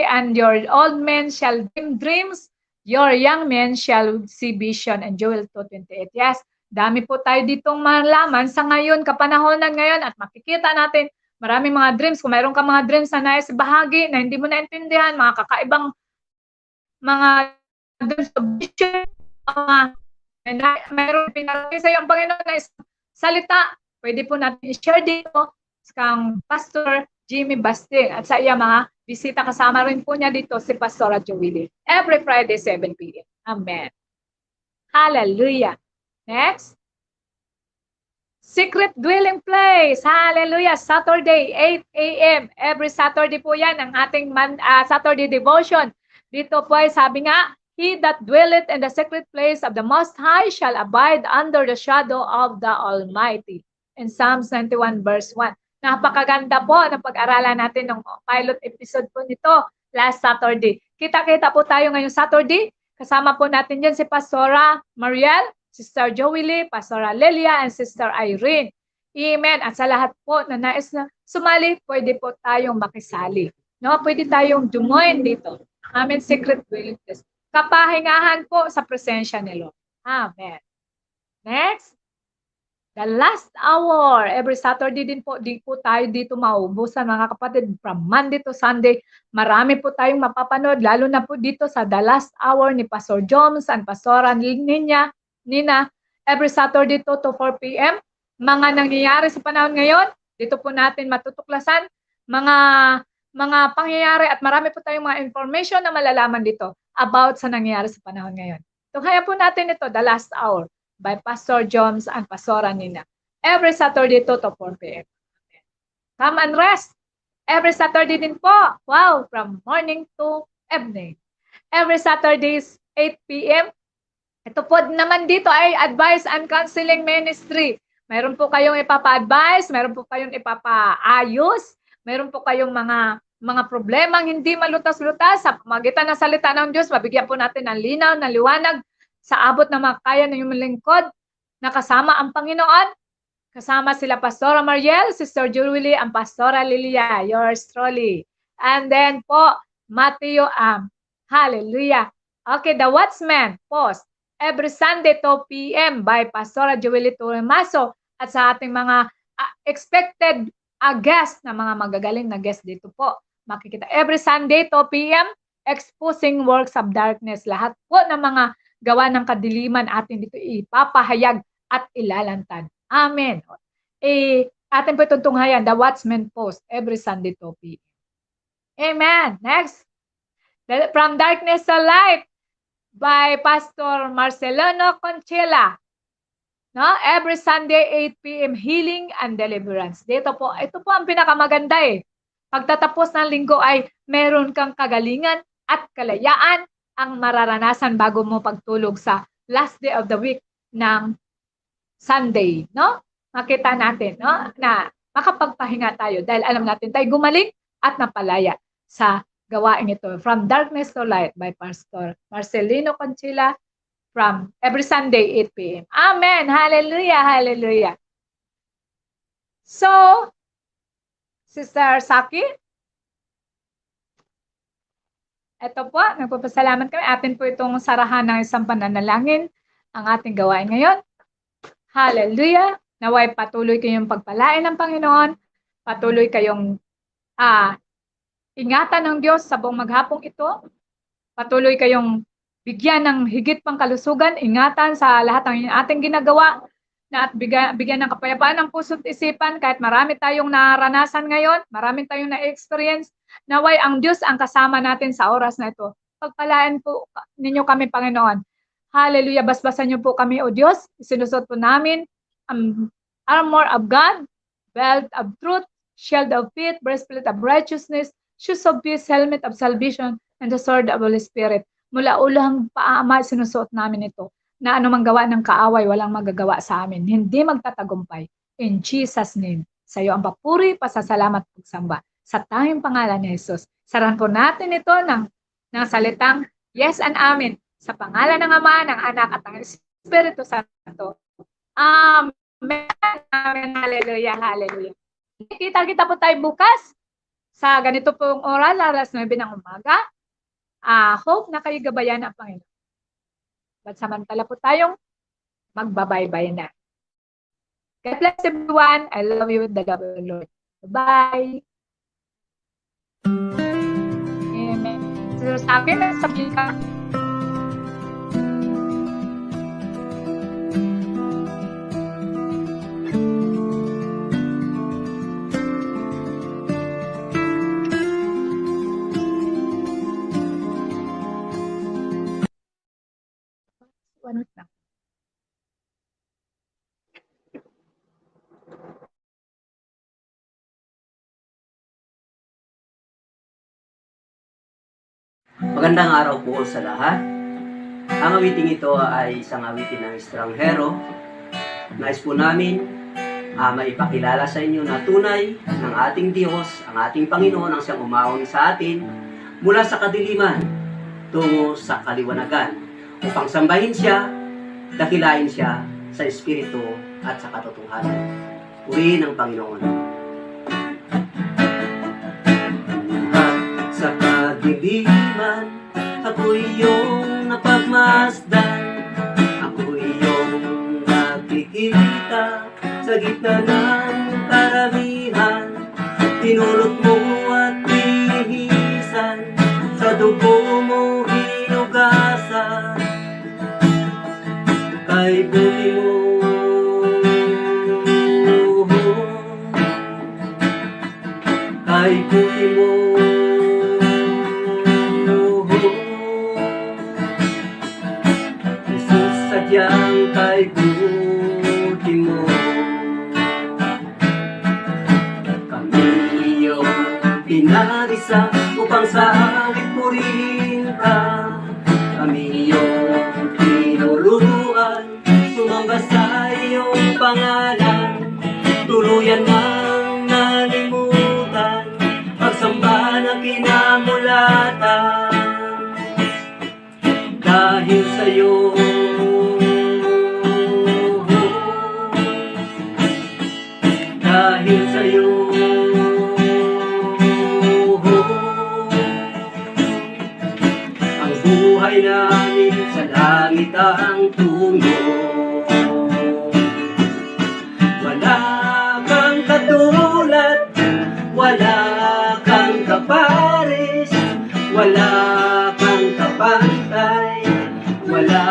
C: and your old men shall dream dreams, your young men shall see vision. And Joel 2:28. Yes. Dami po tayo ditong malaman sa ngayon, kapanahonan ngayon, at makikita natin maraming mga dreams. Kung mayroon ka mga dreams na nais bahagi na hindi mo naintindihan, mga kakaibang mga dreams of vision, mayroon pinalagay sa iyo ang Panginoon na salita, pwede po natin i-share dito kang Pastor Jimmy Basting at sa iya mga bisita. Kasama rin po niya dito si Pastora Joey. Every Friday, 7 p.m. Amen. Hallelujah. Next. Secret Dwelling Place. Hallelujah. Saturday, 8 a.m. Every Saturday po yan ang ating Saturday devotion. Dito po ay sabi nga, He that dwelleth in the secret place of the Most High shall abide under the shadow of the Almighty. In Psalms 91 verse 1. Napakaganda po na pag-aralan natin ng pilot episode po nito last Saturday. Kita-kita po tayo ngayong Saturday. Kasama po natin dyan si Pastora Mariel, Sister Joey, Pastora Lelia, and Sister Irene. Amen. At sa lahat po na nais na sumali, pwede po tayong makisali. No? Pwede tayong join dito. Amen. Secret Dwelling Place. Kapahingahan po sa presensya ni Lord. Amen. Next. The last hour. Every Saturday din po, di po tayo dito maubusan mga kapatid. From Monday to Sunday, marami po tayong mapapanood. Lalo na po dito sa The Last Hour ni Pastor Joms and Pastora Nina, every Saturday 2 to 4 p.m. Mga nangyayari sa panahon ngayon, dito po natin matutuklasan mga pangyayari at marami po tayong mga information na malalaman dito about sa nangyayari sa panahon ngayon. Kaya po natin ito, The Last Hour by Pastor Joms and Pastora Nina. Every Saturday 2 to 4 p.m. Come and rest. Every Saturday din po. Wow, from morning to evening. Every Saturday 8 p.m. Ito po naman dito ay Advice and Counseling Ministry. Mayroon po kayong ipapa-advise, mayroon po kayong ipapa-ayos, mayroon po kayong mga problemang hindi malutas-lutas sa pamagitan ng salita ng Diyos. Mabigyan po natin ng linaw, ng liwanag sa abot na makaya ng iyong lingkod na kasama ang Panginoon. Kasama sila Pastora Mariel, Sister Julie, ang Pastora Lilia, yours truly. And then po, Matthew, hallelujah. Okay, the Watchman post every Sunday 2 p.m. by Pastora Joelito Remaso at sa ating mga expected guest na mga magagaling na guest dito po. Makikita every Sunday 2 p.m. exposing works of darkness. Lahat po ng mga gawa ng kadiliman atin dito ipapahayag at ilalantad. Amen. Atin po itong tunghayan, the Watchman post every Sunday 2 p.m. Amen. Next. From Darkness to Light by Pastor Marcelino Conchela. No? Every Sunday 8 p.m. healing and deliverance. Ito po ang pinakamaganda eh. Pagtatapos ng linggo ay meron kang kagalingan at kalayaan ang mararanasan bago mo pagtulog sa last day of the week ng Sunday, no? Makita natin, no? Na makapagpahinga tayo dahil alam natin tayo gumaling at napalaya sa gawain ito. From Darkness to Light by Pastor Marcelino Conchila from every Sunday 8 p.m. Amen. Hallelujah. Hallelujah. So, Sister Saki, ito po, nagpapasalamat kami. Atin po itong sarahan ng isang pananalangin ang ating gawain ngayon. Hallelujah. Naway patuloy kayong pagpalain ng Panginoon. Patuloy kayong ingatan ng Diyos sa buong maghapong ito. Patuloy kayong bigyan ng higit pang kalusugan, ingatan sa lahat ng ating ginagawa na at bigyan ng kapayapaan ng puso't isipan kahit marami tayong naranasan ngayon, marami tayong na-experience. Naway ang Diyos ang kasama natin sa oras na ito. Pagpalain po ninyo kami, Panginoon. Hallelujah. Basbasan niyo po kami, O Diyos. Isinusot po namin ang armor of God, belt of truth, shield of faith, breastplate of righteousness, shoes of peace, helmet of salvation, and the sword of the Holy Spirit. Mula ulang paa, Ama, sinusuot namin ito na anumang gawa ng kaaway, walang magagawa sa amin. Hindi magtatagumpay. In Jesus' name. Sa iyo ang papuri, pasasalamat, pagsamba. Sa tanging pangalan ni Jesus. Saran po natin ito ng salitang yes and amen. Sa pangalan ng Ama, ng Anak, at ng Espiritu Santo. Amen. Amen. Hallelujah. Hallelujah. Kita-kita po tayo bukas sa ganito pong oras, alas 9 ng umaga. Hope na kayo gabayan ang Panginoon. But samantala po tayong magbabaybay na. God bless everyone. I love you with the love of the Lord. Bye. Amen. So sa akin, sabihin ka. Ano na?
A: Magandang araw po sa lahat. Ang awiting ito ay isang awitin ng estranghero. Nais po namin maipakilala sa inyo na tunay ng ating Diyos, ang ating Panginoon, ang siyang umahon sa atin mula sa kadiliman tungo sa kaliwanagan upang sambahin siya, dakilain siya sa Espiritu at sa katotohanan. Purihin ang Panginoon. At sa kadiliman, ako iyong napagmasdan. Ako iyong nakikita sa gitna ng karamihan. Tinulot mo at binihisan, sa dugo mo hinugasan. Kay buti mo, kay buti mo, Jesus, sadyang kay buti mo. Kami iyong pinarisa upang sa awit purihin ka. Kami iyong tinuruan, sumamba sa iyong pangalan. Tuluyan nang nalimutan, pagsamba na kinamulatan. Dahil sa iyo, dahil sa iyo, ang buhay namin sa langit ang tungo. Wala kang katulad, wala kang kapares, wala kang kapantay, wala